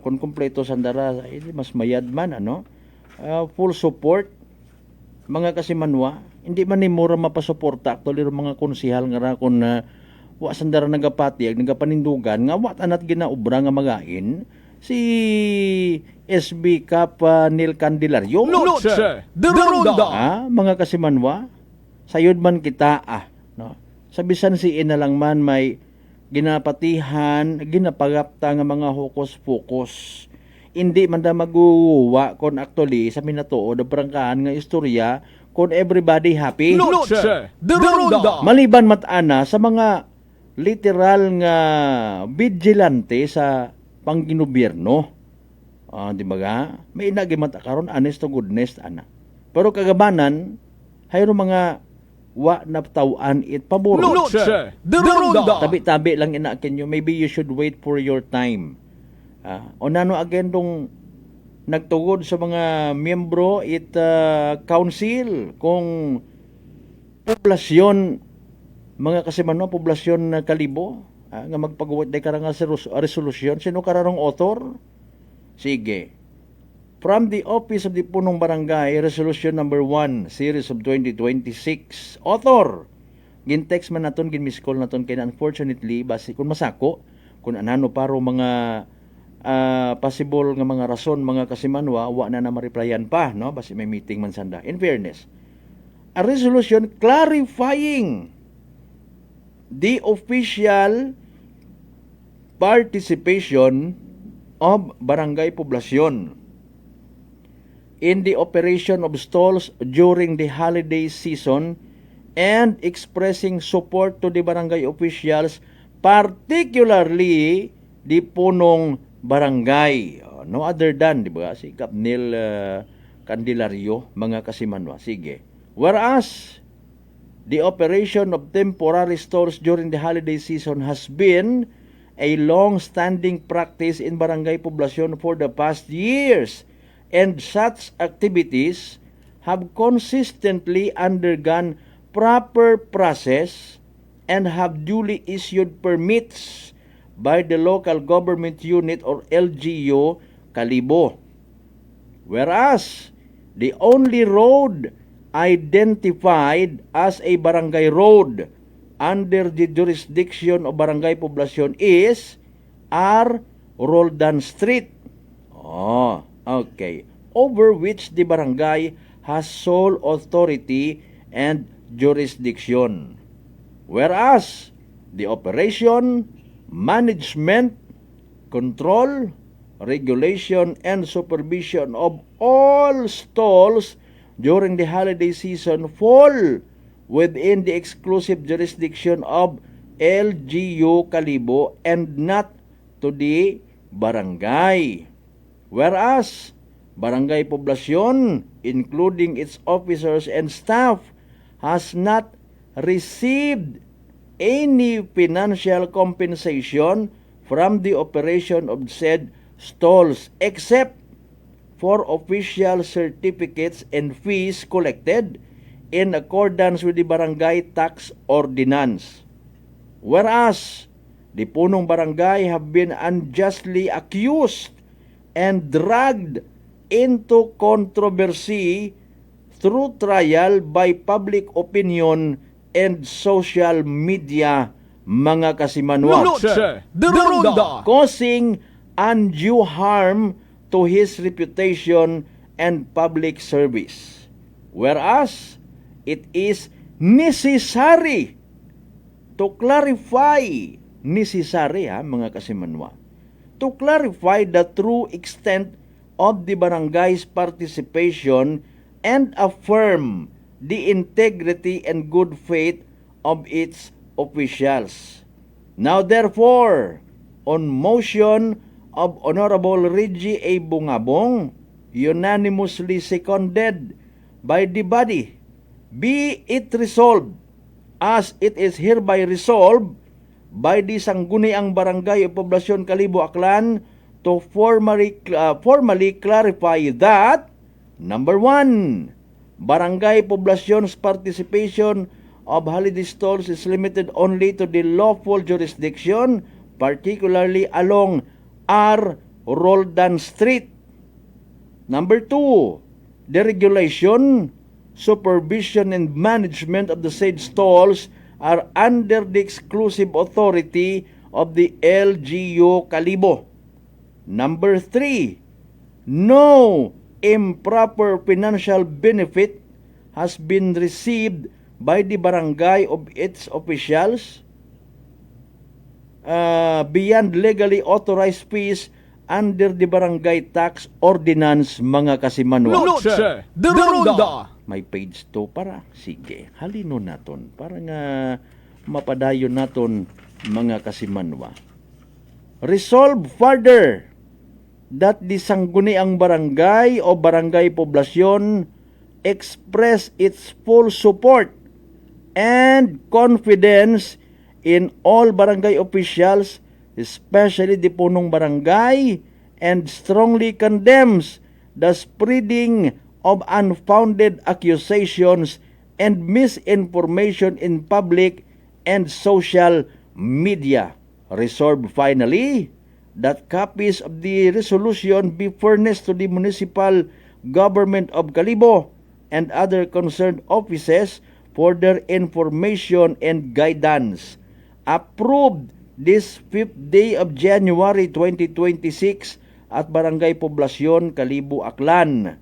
Kung kumpleto sandara mas mayad man ano. Full support mga kasimanwa hindi man ni mura mapasuporta actually mga konsihal nga ra kun wa sandara nagapatiag nagapanindugan nga wa anat ginaobra nga magain si SB Cap Neil Candelario Noche de Ronda. Mga kasimanwa sayod man kita no sabisan si ina lang man may ginapatihan ginapagapta nga mga hokus-pokus hindi man da maguwa kon actually sa minatuod prangkaan nga istorya kon everybody happy Noche de Ronda. maliban matana sa mga literal nga vigilante sa pangginobierno. Di ba ga? May inagimat karon honest to goodness ana. Pero kagabanan hayro mga wa naptawan it pabor. Noche de Ronda. Tabi-tabi lang inakin nyo. Maybe you should wait for your time. O nano again dong nagtugod sa mga miyembro council kung poblasyon mga kasimanwa poblasyon na Kalibo nga magpagawa day karang resolusyon sino kararong author sige from the office of the punong barangay resolution number 1 series of 2026 author gin-text man naton gin-miss-call naton kay unfortunately basi kun masako kun anano paro mga possible nga mga rason mga kasimanwa wa na ma-replyan pa no basi may meeting man sanda in fairness a resolution clarifying the official participation of barangay poblasyon in the operation of stalls during the holiday season and expressing support to the barangay officials, particularly the punong barangay. No other than, di ba, si Capnil Candelario, mga kasimanwa. Sige. Whereas, the operation of temporary stores during the holiday season has been a long-standing practice in barangay poblasyon for the past years, and such activities have consistently undergone proper process and have duly issued permits by the local government unit or LGU Kalibo. Whereas, the only road identified as a barangay road under the jurisdiction of barangay poblasyon is R. Roldan Street. Okay. Over which the barangay has sole authority and jurisdiction. Whereas, the operation, management, control, regulation, and supervision of all stalls during the holiday season fall within the exclusive jurisdiction of LGU Kalibo and not to the barangay. Whereas, barangay poblasyon, including its officers and staff, has not received any financial compensation from the operation of said stalls except for official certificates and fees collected in accordance with the barangay tax ordinance. Whereas, the punong barangay have been unjustly accused and dragged into controversy through trial by public opinion and social media, mga kasimanwa, causing undue harm to his reputation and public service. Whereas, it is necessary to clarify, mga kasimanwa, to clarify the true extent of the barangay's participation and affirm the integrity and good faith of its officials. Now therefore, on motion of Honorable Reggie A. Bungabong, unanimously seconded by the body. Be it resolved as it is hereby resolved by the Sangguniang Barangay o Poblasyon Kalibo, Aklan to formally clarify that number 1, Barangay Poblasyon's participation of holiday stalls is limited only to the lawful jurisdiction, particularly along R. Roldan Street. Number 2, the regulation, supervision, and management of the said stalls are under the exclusive authority of the LGU Kalibo. Number 3, no improper financial benefit has been received by the barangay of its officials beyond legally authorized fees under the barangay tax ordinance, mga kasimanwa. Noche de Ronda. May page 2 para. Sige, halino naton para nga mapadayon naton, mga kasimanwa. Resolve further that the Sangguniang Barangay o Barangay Poblasyon express its full support and confidence in all barangay officials, especially the punong barangay, and strongly condemns the spreading of unfounded accusations and misinformation in public and social media. Resolved finally that copies of the resolution be furnished to the municipal government of Kalibo and other concerned offices for their information and guidance. Approved this 5th day of January 2026 at Barangay Poblasyon, Kalibo, Aklan.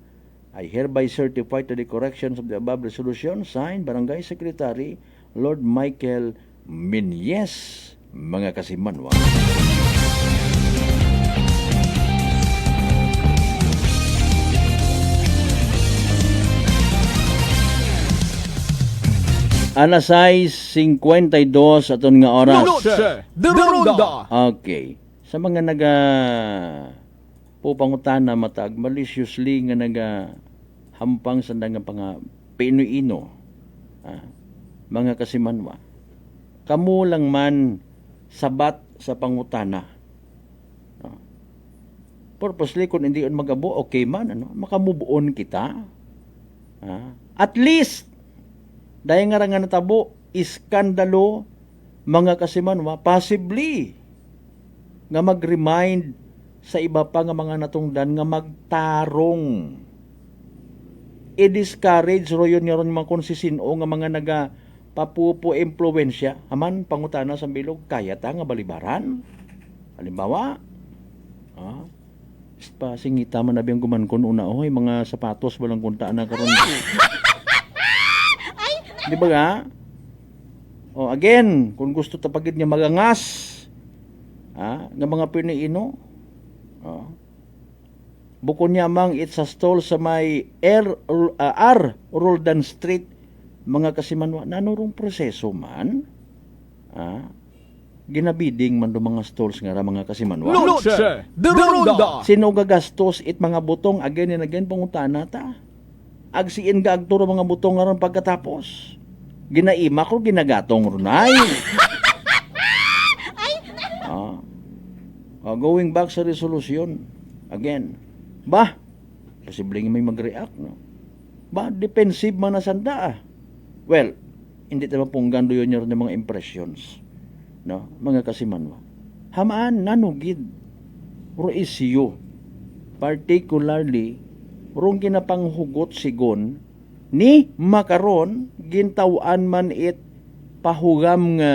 I hereby certify to the corrections of the above resolution, signed Barangay Secretary Lord Michael Minyes, mga kasimanwa. Alasay 52 aton nga oras. Noche de Ronda. Okay. Sa mga pupangutana matag maliciously nga hampang sa nga panga Pinoyino, mga kasimanwa, kamo lang man sabat sa pangutana. Purposely kung hindi on magabo, okay man, makamubuon kita. At least dahil nga natabo, iskandalo, mga kasimanwa, possibly nga mag-remind sa iba pa nga mga natungdan nga magtarong. I-discourage ro yun nga mga konsisino nga mga papupo impluensya. Aman, pangutana sa bilog, kaya ta nga balibaran. Halimbawa, singita man na biyang gumankon una, mga sapatos walang kunta na karon. Di ba nga? Again, kung gusto tapagid niya magangas, nga mga Pinoyino, bukod niya mang it's a stall sa may R. Roldan Street, mga kasimanwa, nanurong proseso man, ginabiding man do mga stalls nga mga kasimanwa. Noche de Ronda. Sino gagastos it mga butong again and again pangutana ta? Agsiin ga agturo mga butong nga ron pagkatapos. Ginaima ko ginagatong runay. Going back sa resolution again. Posibleng may mag-react, no? Defensive man na sanda. Well, hindi tayo punggando yun yung mga impressions, no? Mga kasimanwa. Hamaan nanugid ro isyu, particularly rong ginapanghugot sigon ni makaron gintawan man it pahugam nga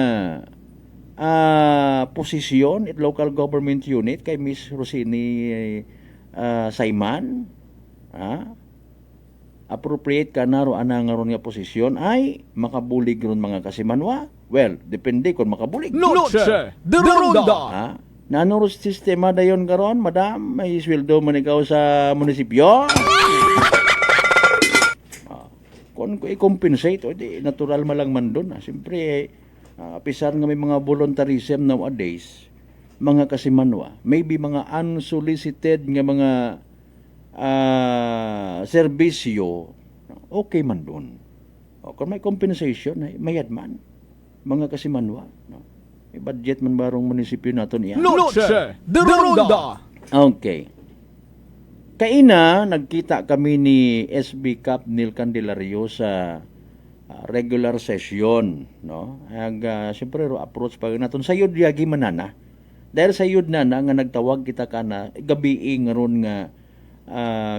posisyon it local government unit kay Miss Rosini Sayman, appropriate ka na ro ana nga ron nga posisyon ay makabulig ron mga kasimanwa. Well, depende kung makabulig. Noche de Ronda. Nanong sistema dayon karon, madam, may sweldo man ikaw sa munisipyo. Kung i-compensate, natural malang man doon. Siyempre, pisar nga may mga voluntarism nowadays, mga kasimanwa, maybe mga unsolicited nga mga serbisyo, okay man doon. Kung may compensation, mayad man. Mga kasimanwa. No? May budget man barong munisipyo nato niya. Noche de Ronda. Okay. Kaina, nagkita kami ni SB Cap Neil Candelario sa regular session. No? Siyempre, approach pa natin. Sa yun, yagi manana. Dahil sa yun na nga nagtawag kita ka na, gabi nga ron nga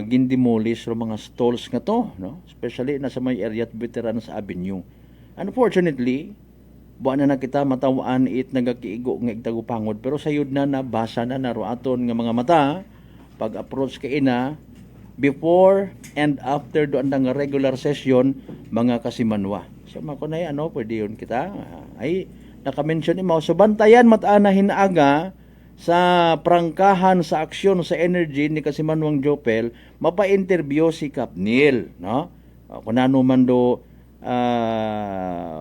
gindemolis ro mga stalls nga to, no? Especially na sa may area at Veterans Avenue. Unfortunately, buwan na kita matawaan it nagakiigo nga igtagupangod, pero sayod na nabasa na naro aton nga mga mata pag approach kay ina before and after doon nga regular session mga kasimanwa. So makunay pwede yun kita ay naka-mention mo. So bantayan matana hinaaga sa prangkahan sa aksyon sa energy ni Kasimanwang Jopel, mapa-interview si Cap Neil, no? Kung ano man do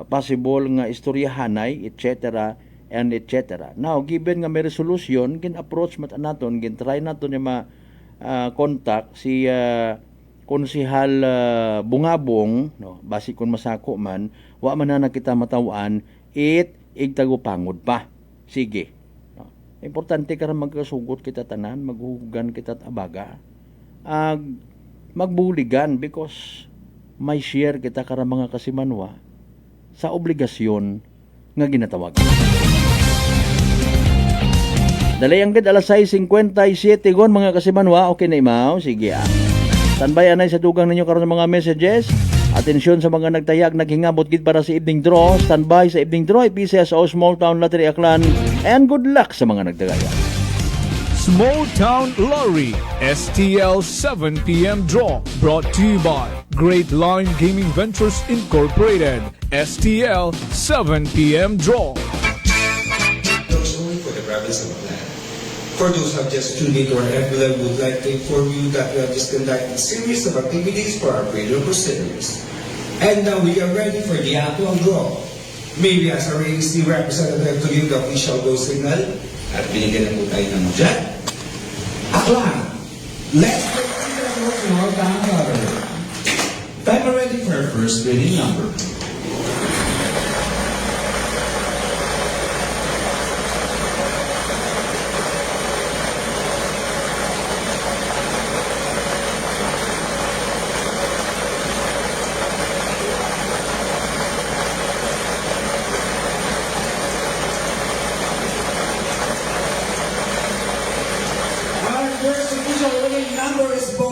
possible nga istoryahanay, etc. and etc. Now, given nga may resolution, gin-approach mat naton, gin-try naton yung contact si Konsihal Bungabong, no? Basi kung masako man, wa man na kita matawaan, igtagupangod pa. Sige. Importante ka rin magkasugot kita tanan, maghuhugan kita abaga, magbuligan because may share kita ka mga kasimanwa sa obligasyon nga ginatawag. Dalayang gid alas 6:57 gon mga kasimanwa, okay na imaw, sige Standby anay sa dugang ninyo karon mga messages. Atensyon sa mga nagtayag naghingabot gid para sa evening draw. Standby sa evening draw PCSO Small Town Lottery Aklan and good luck sa mga nagtayag. Small Town Lottery STL 7 p.m. draw brought to you by Great Line Gaming Ventures Incorporated. STL 7 p.m. draw. Only for the province of Aklan. For those who have just tuned into our FBL, would like to inform you that we have just conducted a series of activities for our radio procedures. And now we are ready for the actual draw. Maybe as our ANC representative to give the official go signal at binigyan na po tayo ng dyan. Aklan, let's get the Small Town Lottery. Time ready for our first winning number.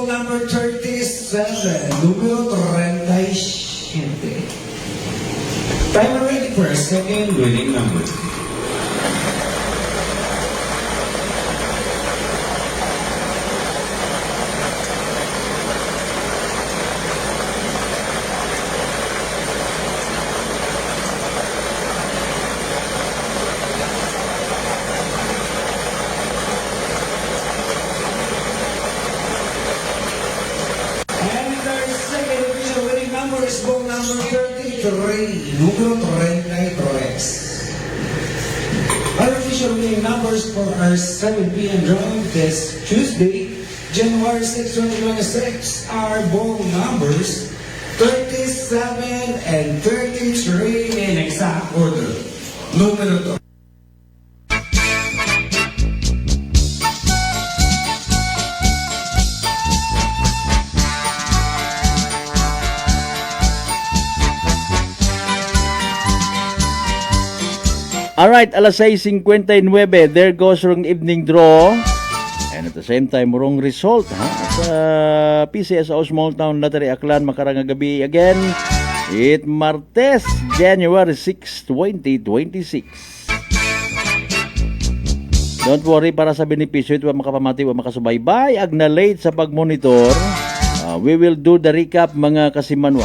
Number 37, número 37. Time ready for a second winning number. Número 33. Our official winning numbers for our 7 p.m. drawing this Tuesday, January 6, 2026 are both numbers 37 and 33 in exact order. Número 2. Alright, alas 6:59, there goes yung evening draw. And at the same time, murong result sa PCSO Small Town Lottery Aklan makarang gabi again. It Martes, January 6, 2026. Don't worry, para sa benepisyo ito makapamati o makasubaybay ag na late sa pagmonitor. We will do the recap mga kasimanwa.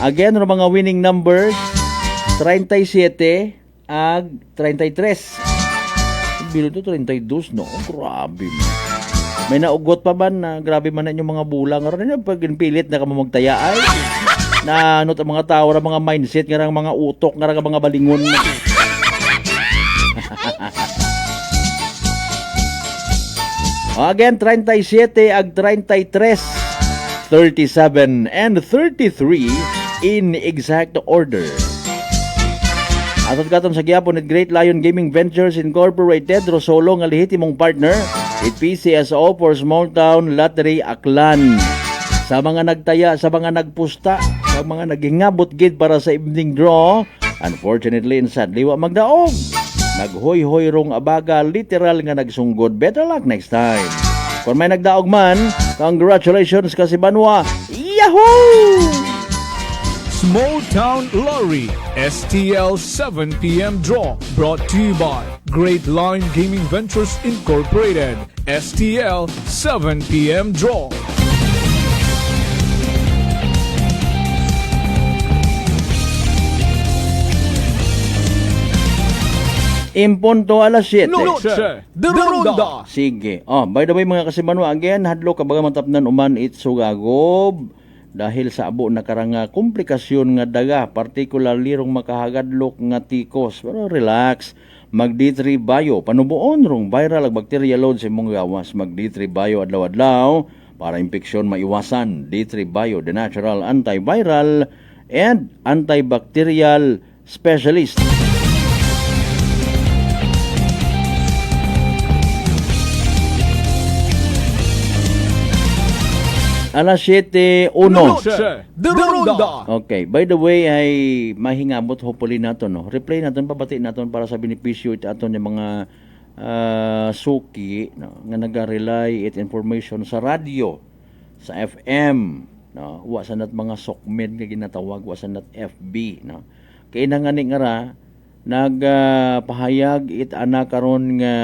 Again, mga winning numbers 37 ag 33. Bilo to 32, no? Grabe mo. May naugot pa ba na grabe man na yung mga bulang? Ngayon, pag pilit na ka magtaya ay na ano mga tao, mga mindset, nga mga utok, nga mga balingon. Again, 37 ag 33, 37 and 33 in exact order. Atot katon sa gihapon ni Great Lion Gaming Ventures Incorporated, Rosolo nga lehitimong partner, it PCSO for Small Town Lottery Aklan. Sa mga nagtaya, sa mga nagpusta, sa mga naghingabot gid para sa evening draw, unfortunately and sadly wa magdaog. Naghoy-hoy rong abaga, literal nga nagsunggod. Better luck next time. Kung may nagdaog man, congratulations kasi Banwa. Yahoo! Small Town Lottery STL 7 p.m. draw brought to you by Great Lion Gaming Ventures Incorporated. STL 7 p.m. draw. Impunto alas 7. Noche de Ronda. Sige. By the way mga kasimanwa, again, hadlo kabaga matapnan uman itsugagob dahil sa abo na karanga komplikasyon nga daga, particularly rong makahagadlok nga tikos. Pero relax, mag D3 Bio, panubuon rong viral ag bacteria load sa imong gawas. Mag D3 Bio adlaw-adlaw para impeksyon maiwasan. D3 Bio, the natural antiviral and antibacterial specialist. Alas 7:01. Noche de Ronda. Okay, by the way ay mahingabot hopefully naton no. Replay naton, pabati naton para sa benepisyo it aton yung mga suki no, nga naga-rely it information sa radio, sa FM no. Wa sanat mga sokmed nga ginatawag, wa sanat FB no. Kay nangani nga ra nagpahayag it ana karon nga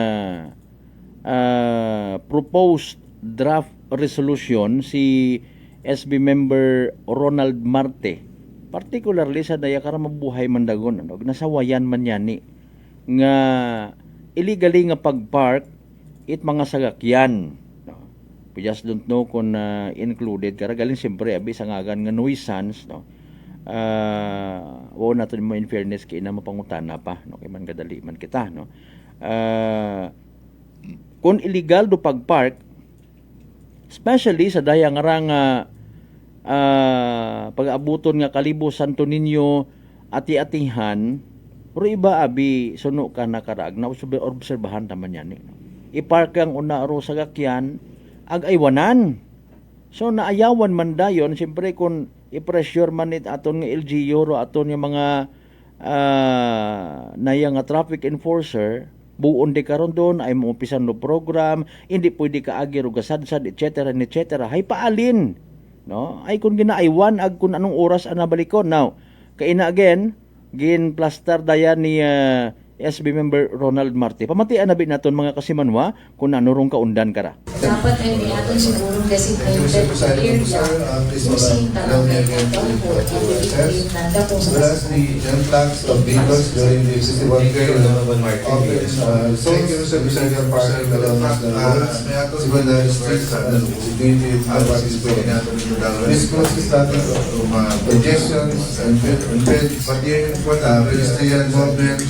proposed draft resolution si SB member Ronald Marte, particularly sa daya kara mabuhay mandagon ano, nasawayan man yani nga illegally nga pagpark it mga sagakyan no. We just don't know kung included kara galing siyempre abi sa ngagan nga nuisance no. Nato mo in fairness kay na mapangutana pa no, kay man kadali man kita no. Kung illegal do pagpark, especially sa daya nga nga pag-abuton nga Kalibo, Santo Niño, ati-atihan, pero iba abi suno ka nakaraag na obserbahan naman yan. I-park ang una ro sa gakyan, ag-aywanan. So naayawan man dayon, siyempre kung i-pressure man it aton nga LGU ro aton nga mga naya nga traffic enforcer, buon di karon doon ay muupisan no program, hindi pwede ka agi og gasadsad etc. hay paalin no, ay kung ginaaywan ag kung anong oras ana balikon. Now kay na again gin plaster dayan ni SB member Ronald Marte, pamatian na naton mga kasimanwa kung ano rong kaundan kara. Dapat ay may aton sigurong designated area kung saan talaga whereas the influx of vehicles during the festival period thank you Mr. Visager parking along the roads even the streets are designated this process started congestions and but here pedestrian movement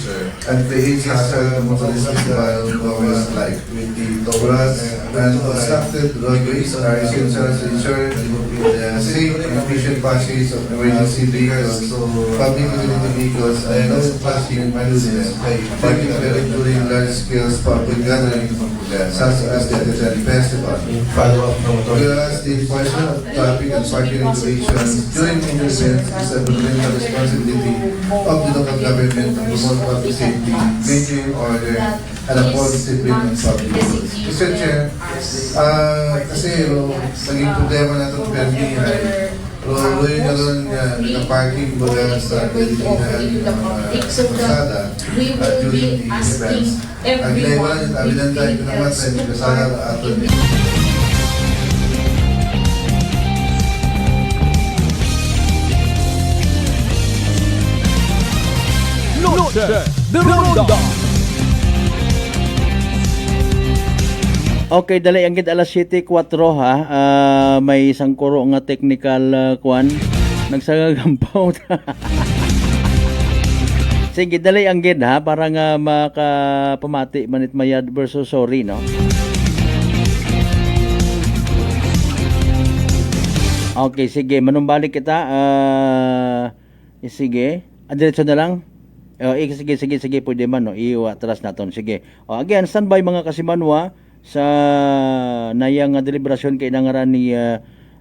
and creates hassle motorist festival almost like 20 towards and obstructed roadways are essential to ensure the safe and efficient passage of emergency vehicles, public utility vehicles, and no passing included, particularly during large-scale public gatherings such as the Teteri Festival. Whereas the enforcement of traffic and parking regulations during major events is a fundamental responsibility of the local government to promote public safety, maintain order, and uphold discipline and public rules. Mr. Chair, kasi naging problema na itong permihan, pero yun na rin na parking baga sa delihan ng mga kasada during the events. Ang naiwalan yung abinan tayo naman sa kasada ato niya. Noche de Ronda. Okay, dali ang gid alas 7:04 ha. May isang kuro nga technical kwan nagsagagampaw. Sige, dali ang gid ha para nga makapamati manit mayad versus sorry no. Okay, sige. Manumbalik kita. Sige. Diretso na lang. Sige. Pwede man, no? Iatras natin. Sige. Again, standby mga kasimanwa sa nayang deliberasyon kay nangaran ni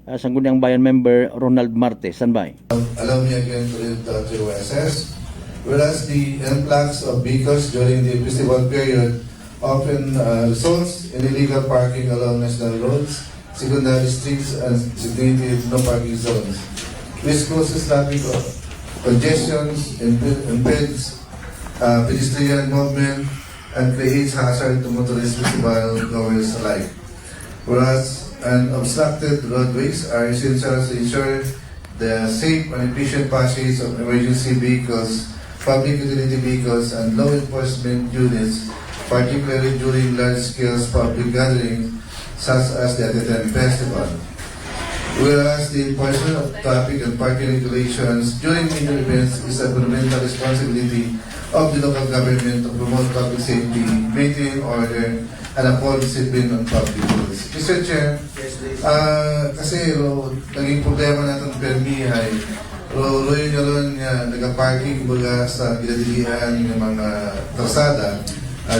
Sangguniang Bayan member Ronald Marte. Standby. Allow me again to read the OSS. Whereas the influx of vehicles during the festival period often results in illegal parking along national roads, secondary streets, and designated no parking zones, which causes traffic congestions, impedes pedestrian movement, and creates hazard to motorists, festival goers alike. Whereas unobstructed roadways are essential to ensure the safe and efficient passage of emergency vehicles, public utility vehicles, and law enforcement units, particularly during large-scale public gatherings such as the Atitan Festival. Whereas the enforcement of traffic and parking regulations during major events is a fundamental responsibility of the local government to promote public safety, maintain order, and uphold discipline on public roads. Mr. Chair, kasi naging problema natin permihay, yun nga nag-parking baga sa ginadilihan ng mga kalsada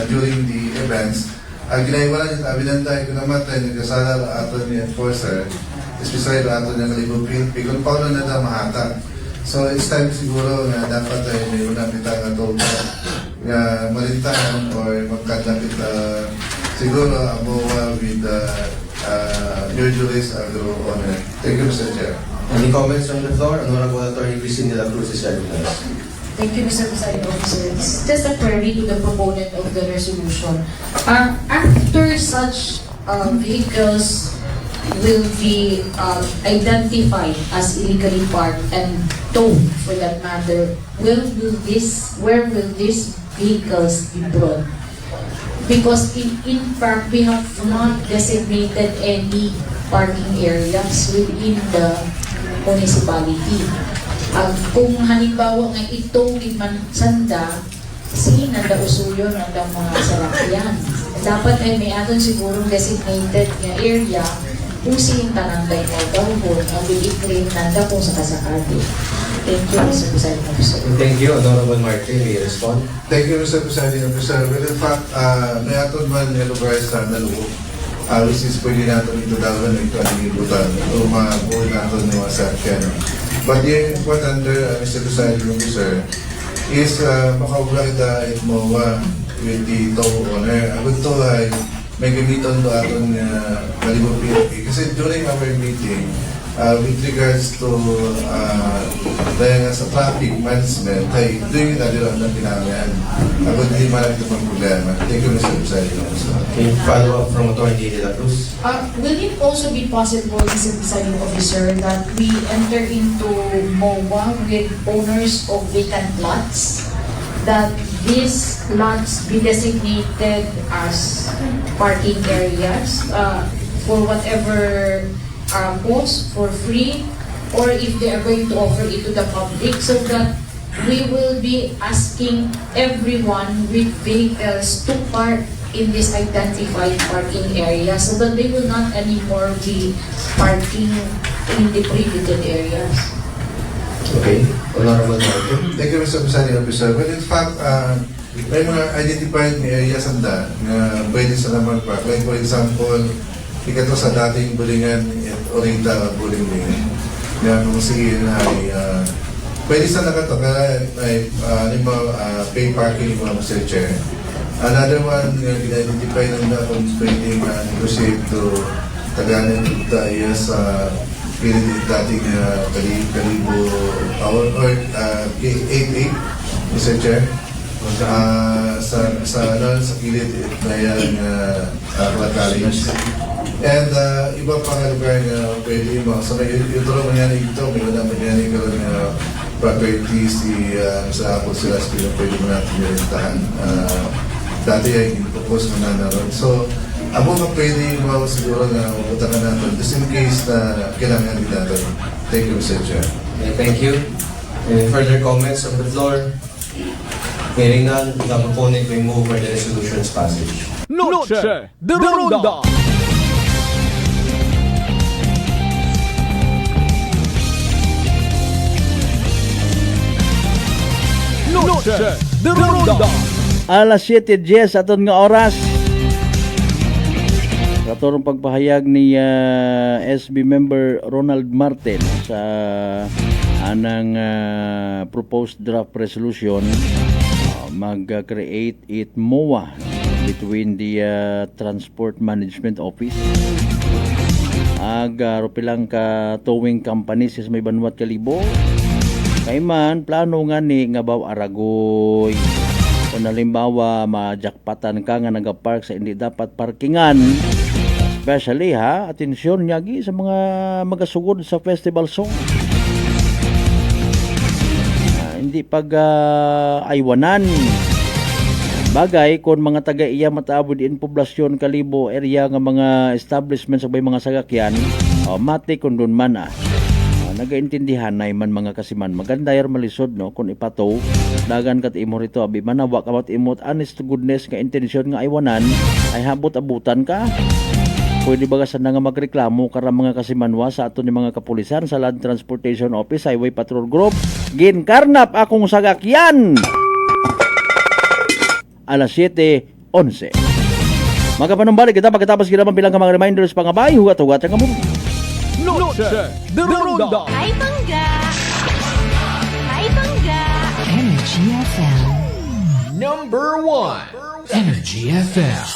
during the events. Ginaiwala niya tabi ng tayo kung namatay, nagkasala ato ni enforcer, especially ato niya kalibupin, kung paano na na mahatag. So it's time siguro na dapat ay may unang kita nga ito na malintahan or magkadlapit siguro ang MOA with your juries agro owner. Thank you, Mr. Chair. Any comments from the floor? Honorable Attorney Christine de la Cruz is recognized. Thank you, Mr. Presiding Officer. Just a query to the proponent of the resolution. After such vehicles will be identified as illegally parked and towed, for that matter, where will these vehicles be brought? Because in fact, we have not designated any parking areas within the municipality. Kung halimbawa nga ito man sanda, sige nanda usuyo nanda mga sarakyan. Dapat ay may aton sigurong designated nga area kung siyang tananday mo dahon ang bilikrin nanda kung sa kasakali. Thank you, Mr. Presiding Officer. Thank you, Honorable Martin. May respond? Thank you, Mr. Presiding Officer. Well, in fact, may aton man lugar sa naluo, which is pwede natin ito dawan ito ang ibutan o mabuhay natin ng mga sakyan. But the important, Mr. Presiding Officer, is makaulang ita mo with the tow owner. Ang ito ay may gamiton do aton Malibong PNP. Kasi during our meeting, with regards to dahil sa traffic management, ay doon yung nalilang na pinangayan. Ako hindi marami ito pang problema. Thank you, Mr. Presiding Officer. Okay, follow up from Attorney de la Cruz. Will it also be possible, Mr. Presiding Officer, that we enter into MOA with owners of vacant lots, that these lots be designated as parking areas for whatever cost, for free, or if they are going to offer it to the public, so that we will be asking everyone with vehicles to park in this identified parking area so that they will not anymore be parking in the prohibited areas. Okay, Honorable Martin. Thank you, Mr. Presiding Officer. Well, in fact, may mga identified areas na pwede sa naman park. Like for example, ikato sa dating Bulingan at Oriental Bulingan. Na kung sige ay pwede sa nakato ay pay parking mo, Mr. Chair. Another one, identify na kung pwede negotiate to taganan tayo sa dating Kalibo or 88, Mr. Chair. Sa kilid na yan college. And iba pang lugar na pwede mo. So yung tulong mangyari ito, may wala mangyari ka lang properties sa Apple sila sila pwede mo natin yung dati ay propose mo na naroon. So abo nga pwede mo siguro na ubutan natin just in case na kailangan din natin. Thank you, Mr. Chair. Okay, thank you. Any further comments on the floor? Hearing none, the proponent may move for the resolution's passage. Noche de Ronda. Noche de Ronda. Alas 7:10 aton nga oras. Katorong pagpahayag ni SB member Ronald Martin sa anang proposed draft resolution mag-create it MOA between the Transport Management Office rupilang ka towing companies is may banwat kalibo kay man plano nga ni nga baw Aragoy kung halimbawa majakpatan ka nga nagapark sa hindi dapat parkingan, especially atensyon nyagi sa mga magasugod sa festival song, hindi pag aywanan bagay kung mga taga-iya mataabod in poblasyon kalibo area nga mga establishments sa mga sagakyan mati kung doon man nagaintindihan na man mga kasiman maganda yar malisod no kung ipatow dagan kat imo rito abi manawa ka mat imot honest to goodness nga intensyon nga aywanan ay habot-abutan ka. Pwede ba sa nga magreklamo kara mga kasimanwa sa ato ni mga kapulisan sa Land Transportation Office Highway Patrol Group ginkarnap akong sagakyan. Alas 7:11. Magapanumbalik kita pagkatapos ginamang bilang ka mga reminders pangabay hugat-hugat ang kamong Noche de Ronda. Ay, bangga! Ay, bangga! Energy FM. Number 1. Energy FM.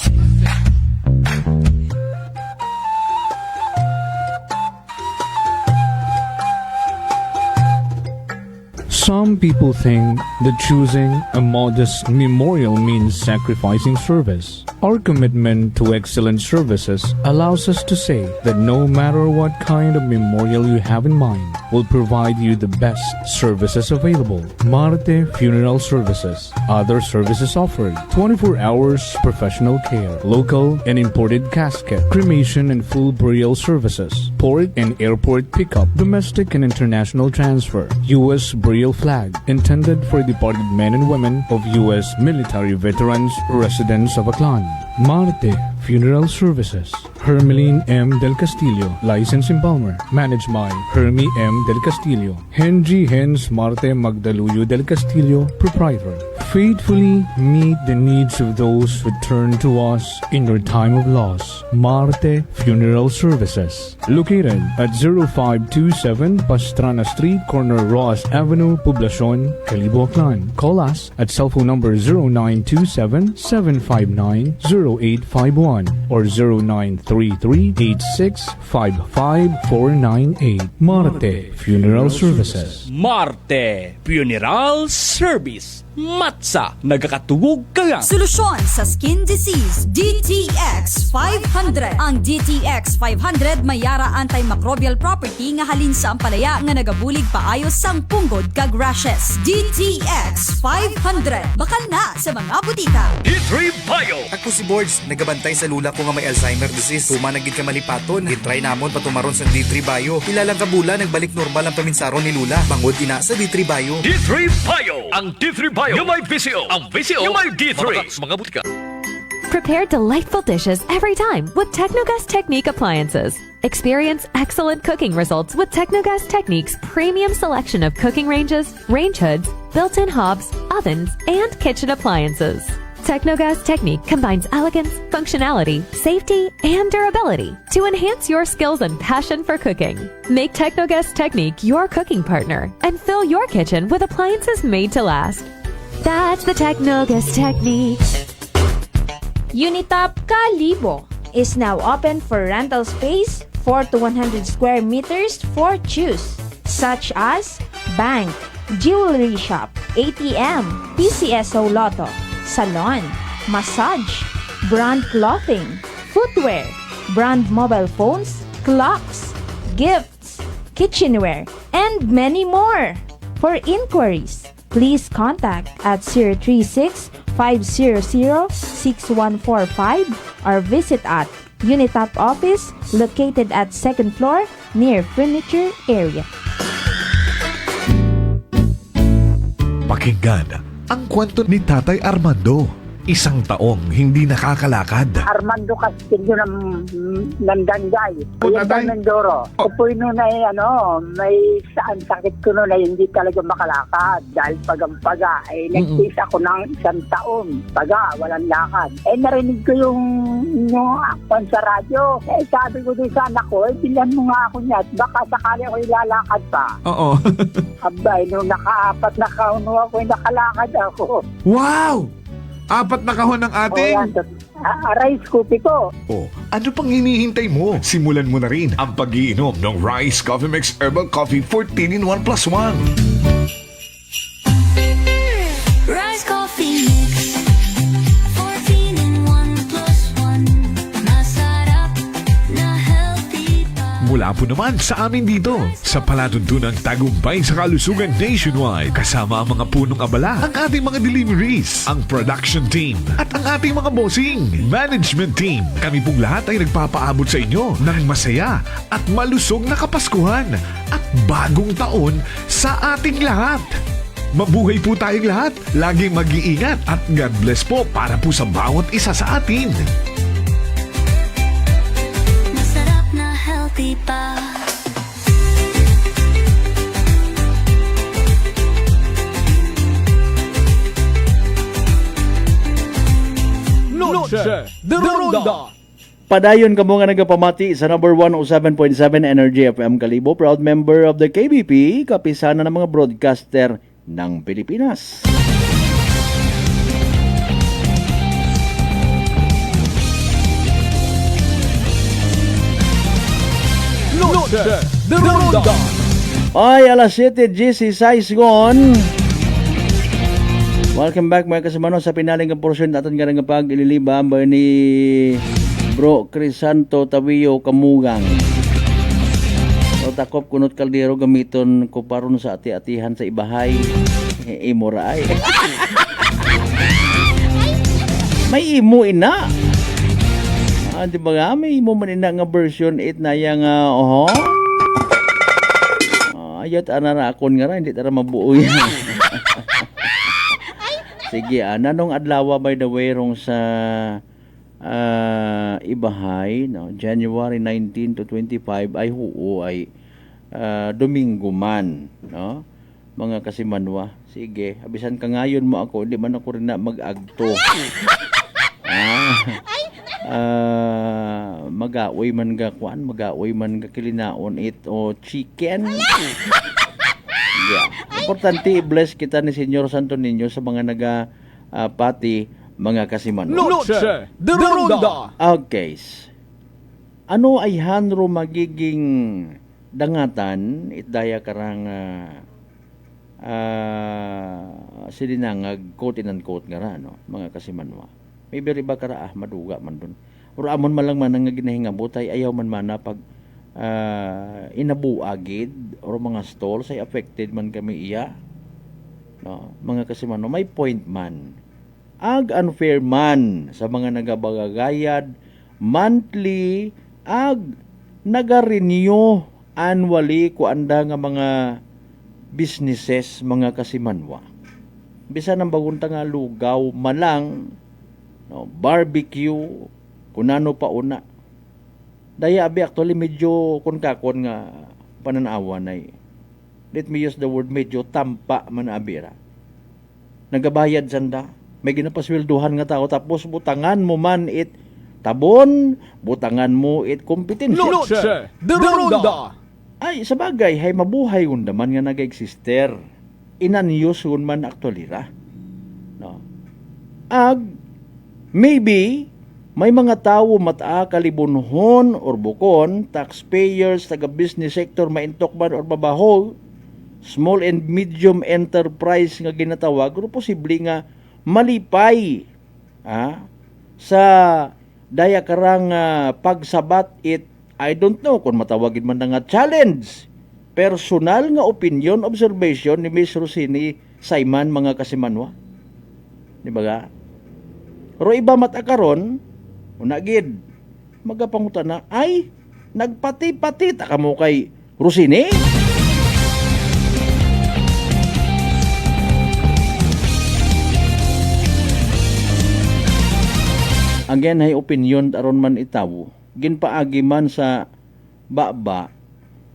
Some people think that choosing a modest memorial means sacrificing service. Our commitment to excellent services allows us to say that no matter what kind of memorial you have in mind, we'll provide you the best services available. Marte Funeral Services. Other services offered: 24 hours professional care, local and imported casket, cremation and full burial services, port and airport pickup, domestic and international transfer, U.S. burial flag, intended for departed men and women of U.S. military veterans residents of Aklan. Marte Funeral Services. Hermeline M. Del Castillo, License in Palmer. Managed by Hermie M. Del Castillo. Henry Hens Marte Magdaluyo Del Castillo, Proprietor. Faithfully meet the needs of those who turn to us in your time of loss. Marte Funeral Services. Located at 0527 Pastrana Street, corner Ross Avenue, Poblacion, Calibo, Aklan. Call us at cellphone number 0927-759-0851 or 0933-8655-498. Marte Funeral Services. Marte Funeral Service. Matsa, nagakatugog ka lang. Solusyon sa skin disease, DTX 500. Ang DTX 500 may yara antimicrobial property nga halin sa ampalaya nga nagabulig paayos sang punggod kag rashes. DTX 500. Bakal na sa mga butika. D3 Bio. Ako si Boards, nagabantay sa lula ko nga may Alzheimer disease. Tuma nagid ka malipaton. Gitry namon patumaron sa D3 Bio. Ilalang kabula nagbalik normal ang paminsaron ni lula. Bangod ina sa D3 Bio. D3 Bio. Ang D3 Bio. Yung may VCO. Ang VCO. Yung may D3. Mga butika. Prepare delightful dishes every time with Technogas Technique appliances. Experience excellent cooking results with Technogas Technique's premium selection of cooking ranges, range hoods, built-in hobs, ovens, and kitchen appliances. Technogas Technique combines elegance, functionality, safety, and durability to enhance your skills and passion for cooking. Make Technogas Technique your cooking partner and fill your kitchen with appliances made to last. That's the Technogas Technique. Unitop Calibo is now open for rental space 4 to 100 square meters for choose, such as bank, jewelry shop, ATM, PCSO Lotto, salon, massage, brand clothing, footwear, brand mobile phones, clocks, gifts, kitchenware, and many more. For inquiries, please contact at 036-500-6145 or visit at Unitop office located at 2nd floor near furniture area. Pakinggan ang kwento ni Tatay Armando. 1 taong hindi nakakalakad. Armando Castillo ng Danggay. Kuya Mendoro. Oh. Kupoy noon ay may saan sakit ko noon ay hindi talaga makalakad. Dahil paga ay nagtis ako ng 1 taon. Walang lakad. Narinig ko yung akpan sa radyo. Sabi ko din sa anak ko, bilhan mo nga ako niya. Baka sakali ako ilalakad pa. Oo. Abay, nung naka-4 na kauno ako, nakalakad ako. Wow! 4 na kahon ng ating... Rice Coffee ko. Oh, ano pang hinihintay mo? Simulan mo na rin ang pag-iinom ng Rice Coffee Mix Herbal Coffee 14 in 1 plus 1. Rice Coffee Mix 14 in 1 plus 1. Masarap na healthy pa. Mula po naman sa amin dito, sa palatuntunang tagumpay sa kalusugan nationwide, kasama ang mga punong abala, ang ating mga deliveries, ang production team, at ang ating mga bossing, management team. Kami pong lahat ay nagpapaabot sa inyo ng masaya at malusog na Kapaskuhan at bagong taon sa ating lahat. Mabuhay po tayong lahat, laging mag-iingat at God bless po para po sa bawat isa sa atin. Masarap na healthy pa. Noche de Ronda. Padayon kamo nga nagapamati sa number 107.7 Energy FM Kalibo, proud member of the KBP, kapisana ng mga broadcaster ng Pilipinas. Noche de Ronda. Ay, alas 7:16 gon. Welcome back mga kasamano sa pinaling portion natin nga nga pag-ililiba ba ni Bro Crisanto Tawiyo Kamugang. O takop kunot kaldero gamiton ko paron sa ati-atihan sa ibahay. Imura ay. May imo ina. Di ba nga? May imo man ina nga version 8 na yang ayat anara akon nga ra hindi tara mabuo yan. Sige, nanong adlaw by the way rong sa ibahay, no? January 19 to 25 ay huo ay Domingo man, no? Mga kasimanwa. Sige, abisan ka ngayon mo ako, di man ako rin na mag-agto. Mag-aoy man ga kuan, mag-aoy man ga kilinaon it o chicken. Yeah. Importante i-bless kita ni Senyor Santo Niño sa mga pati mga kasimanwa. Noche de Ronda. Okay. Ano ay hanro magiging dangatan itdaya karang silinangag quote and unquote nga ra, no? Mga kasimanwa. May beri ba kara maduga man dun. Uro amon malang man nga ginahingabot ay ayaw man mana pag inabuagid or mga stalls ay affected man kami iya, no? Mga kasimanwa, may point man. Ag unfair man sa mga nagabagagayad monthly ag naga-renew annually ko anda nga mga businesses mga kasimanwa. Bisan ang bagunta nga lugaw malang, no, barbecue kunano pa una. Daya abi actually medyo kun kakon nga pananawan ay, let me use the word, medyo tampa man abira. Nagabayad sanda, may ginapaswelduhan nga tao tapos butangan mo man it tabon, butangan mo it kompetensya. Noche de Ronda. Ay sa bagay hay mabuhay kun man nga nag-exister. Inanyos kun man actually ra. No. Ag maybe may mga tao mata kalibunhon or bukon, taxpayers, taga-business sector, maintok man or babaho, small and medium enterprise nga ginatawag, pero posible nga malipay sa daya karang pagsabat it, I don't know kung matawagin man na nga challenge. Personal nga opinion, observation ni Miss Rosini Saiman mga kasimanwa. Di ba ga? Pero iba matakaron, unagid, magapangutan na, ay, nagpati-pati, taka mo kay Rosini? Again, hay opinion aron man itaw. Ginpaagi man sa baba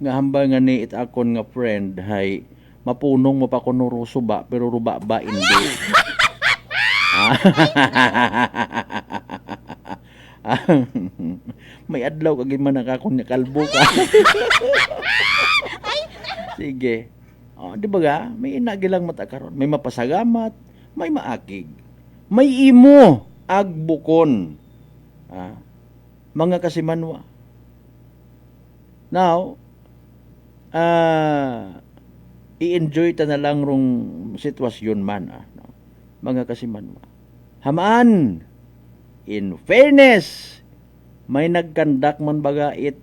nga hambal nga ni it akon nga friend hay mapunong mapakunuruso ba pero ruba ba hindi. May adlaw kagin man nakakon nga kalbo ka. Sige. Di ba ga? May inagilang mata karon. May mapasagamat, may maakig. May imo agbukon. Mga kasimanwa. Now, i-enjoy ta na lang rong sitwasyon man. Mga kasimanwa. Hamaan, in fairness, may nagkandak man baga it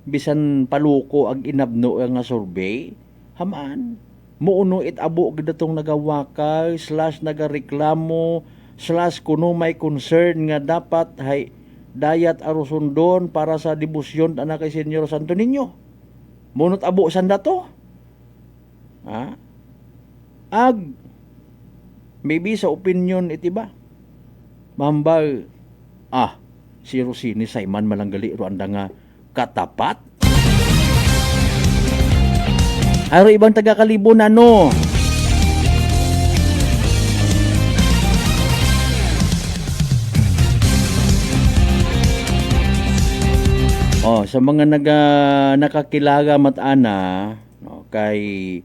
bisan paluko ag inabno nga survey. Hamaan, muuno it abo gidatong nagawakay / nagareklamo / kuno may concern nga dapat hay dayat arusundon para sa debusyon ana kay Senyor Santo Niño. Munot abo sanda to. Ag maybe sa opinion iti ba? Mambal si Rosini Simon malanggali ro anda nga katapat. Aro ibang taga-Kalibo na no. Sa mga nakakilaga matana no, kay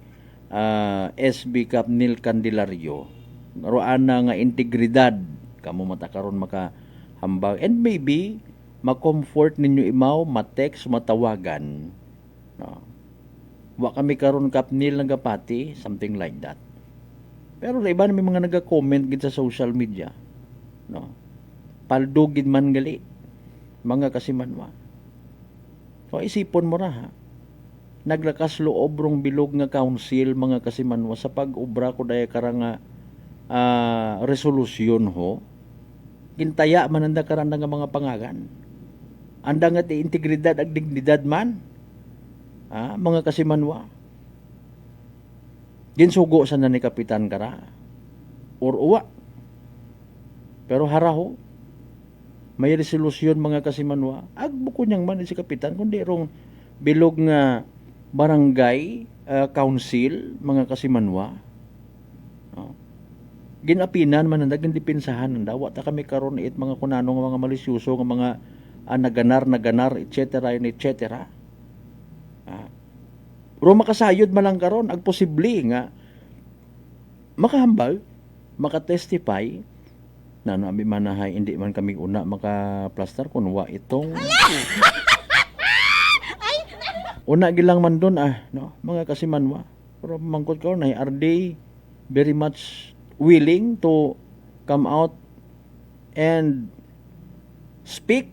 SB Capnil Candelario, roan na nga integridad kamo matakaron makahambag and maybe ma-comfort ninyo imaw, ma-text, matawagan. No. Wa kami karon Capnil ng gapati, something like that. Pero sa iba na may mga naga-comment gid sa social media. No. Paldo gid man gali. Mga kasimanwa. So isipon mo ra ha. Naglakas loob rong bilog nga council mga kasimanwa sa pag-ubra ko daya karang resolusyon ho. Gintaya man anda karanda nga mga pangagan. Anda nga ti integridad ag dignidad man. Mga kasimanwa. Ginsugo sa na ni Kapitan Kara. Or uwa. Pero haraho. May resolusyon mga kasimanwa. Agbuko niyang man si Kapitan. Kundi rong bilog nga barangay council mga kasimanwa. Ginapinan man nanda. Gindipinsahan nanda. Wata kami karon it mga kunanong mga malisyoso nga mga naganar, etc. Pero makasayod man lang karon ag posible nga makahambal, makatestify na nami manahay hindi man kami una makaplaster kunwa itong una gilang man doon no mga kasimanwa. Pero mangkot karon are they very much willing to come out and speak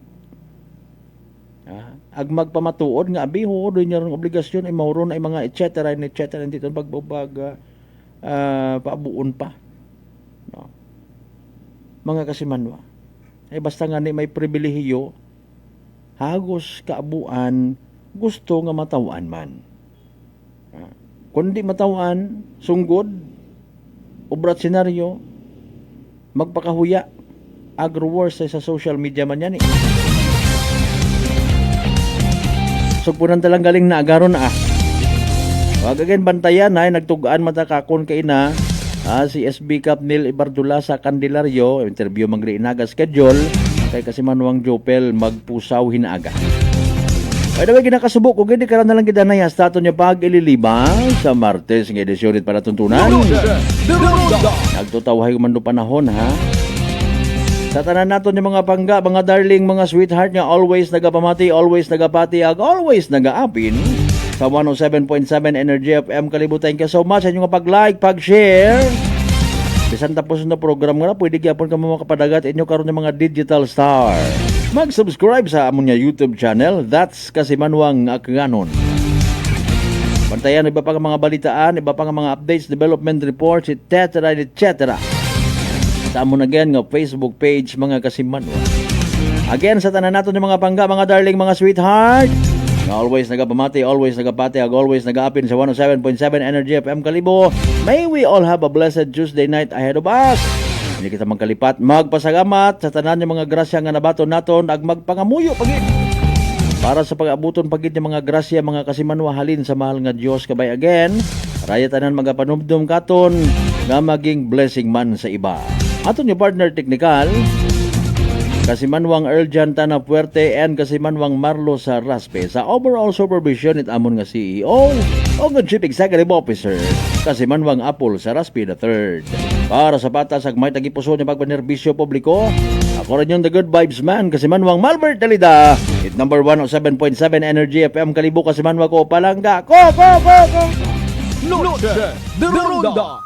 ag magpamatuod nga abi ho doon niya obligasyon ay mauron ay mga etc. dito pagbabag paabuon pa no. Mga kasimanwa ay basta nga ni may pribilehiyo hagos kaabuan gusto nga matawan man kundi matawan sunggod obrat senaryo magpakahuya agro-wars sa social media man yan Sugpunan talang galing na agaron Wag again bantayan nagtugaan matakakon kay na si SB Capnil Ibardula sa Candelario interview magriinaga schedule kay kasimanwang Jopel magpusaw hinaaga. By the way ginakasubok kung hindi karon na lang gidanay hasta aton nya pag-ililibang sa Martes nga edisyon para tuntunan. Nagtutawhay man do panahon Sa tanan naton yung mga pangga, mga darling, mga sweetheart nga always nagapamati, always nagapati, always nagaapin sa 107.7 Energy FM Kalibo. Thank you so much sa inyong pag-like, pag-share. Bisan tapos na program nga pwede gyapon ka mga kapadagat inyo karon yung mga digital star. Mag-subscribe sa amon nga YouTube channel. That's Kasimanwang Akganon. Bantayan iba pa nga mga balitaan, iba pa nga mga updates, development reports, etc. Sa amon again nga Facebook page mga Kasimanwa. Again sa tanan naton yung mga pangga, mga darling, mga sweetheart. Always nagapamati, always nagapati, always nagaapin sa 107.7 Energy FM Kalibo. May we all have a blessed Tuesday night ahead of us. Hindi kita magkalipat. Magpasalamat sa tanan ng mga grasya nga nabaton naton ag magpangamuyo pagid. Para sa pag-abuton pagid ng mga grasya mga kasimanwa halin sa mahal nga Dios kabay again. Raya tanan magapanumdum katon nga maging blessing man sa iba. Aton yung partner technical Kasimanwang Erjan Tana Puerte and Kasimanwang Marlo sa Raspe sa overall supervision it amon nga CEO o nga Chief Executive Officer Kasimanwang Apple sa Raspe III. Para sa patas ag may tagipuso niya pagpanerbisyo publiko, ako rin yung The Good Vibes Man Kasimanwang Malbert Dalida, it number 107.7 Energy FM Kalibo Kasimanwa ko Palangga. Ko! Noche de Ronda.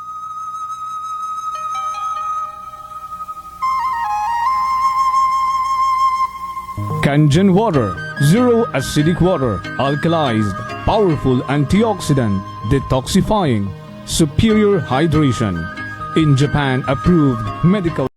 Kangen water, zero acidic water, alkalized, powerful antioxidant, detoxifying, superior hydration. In Japan approved medical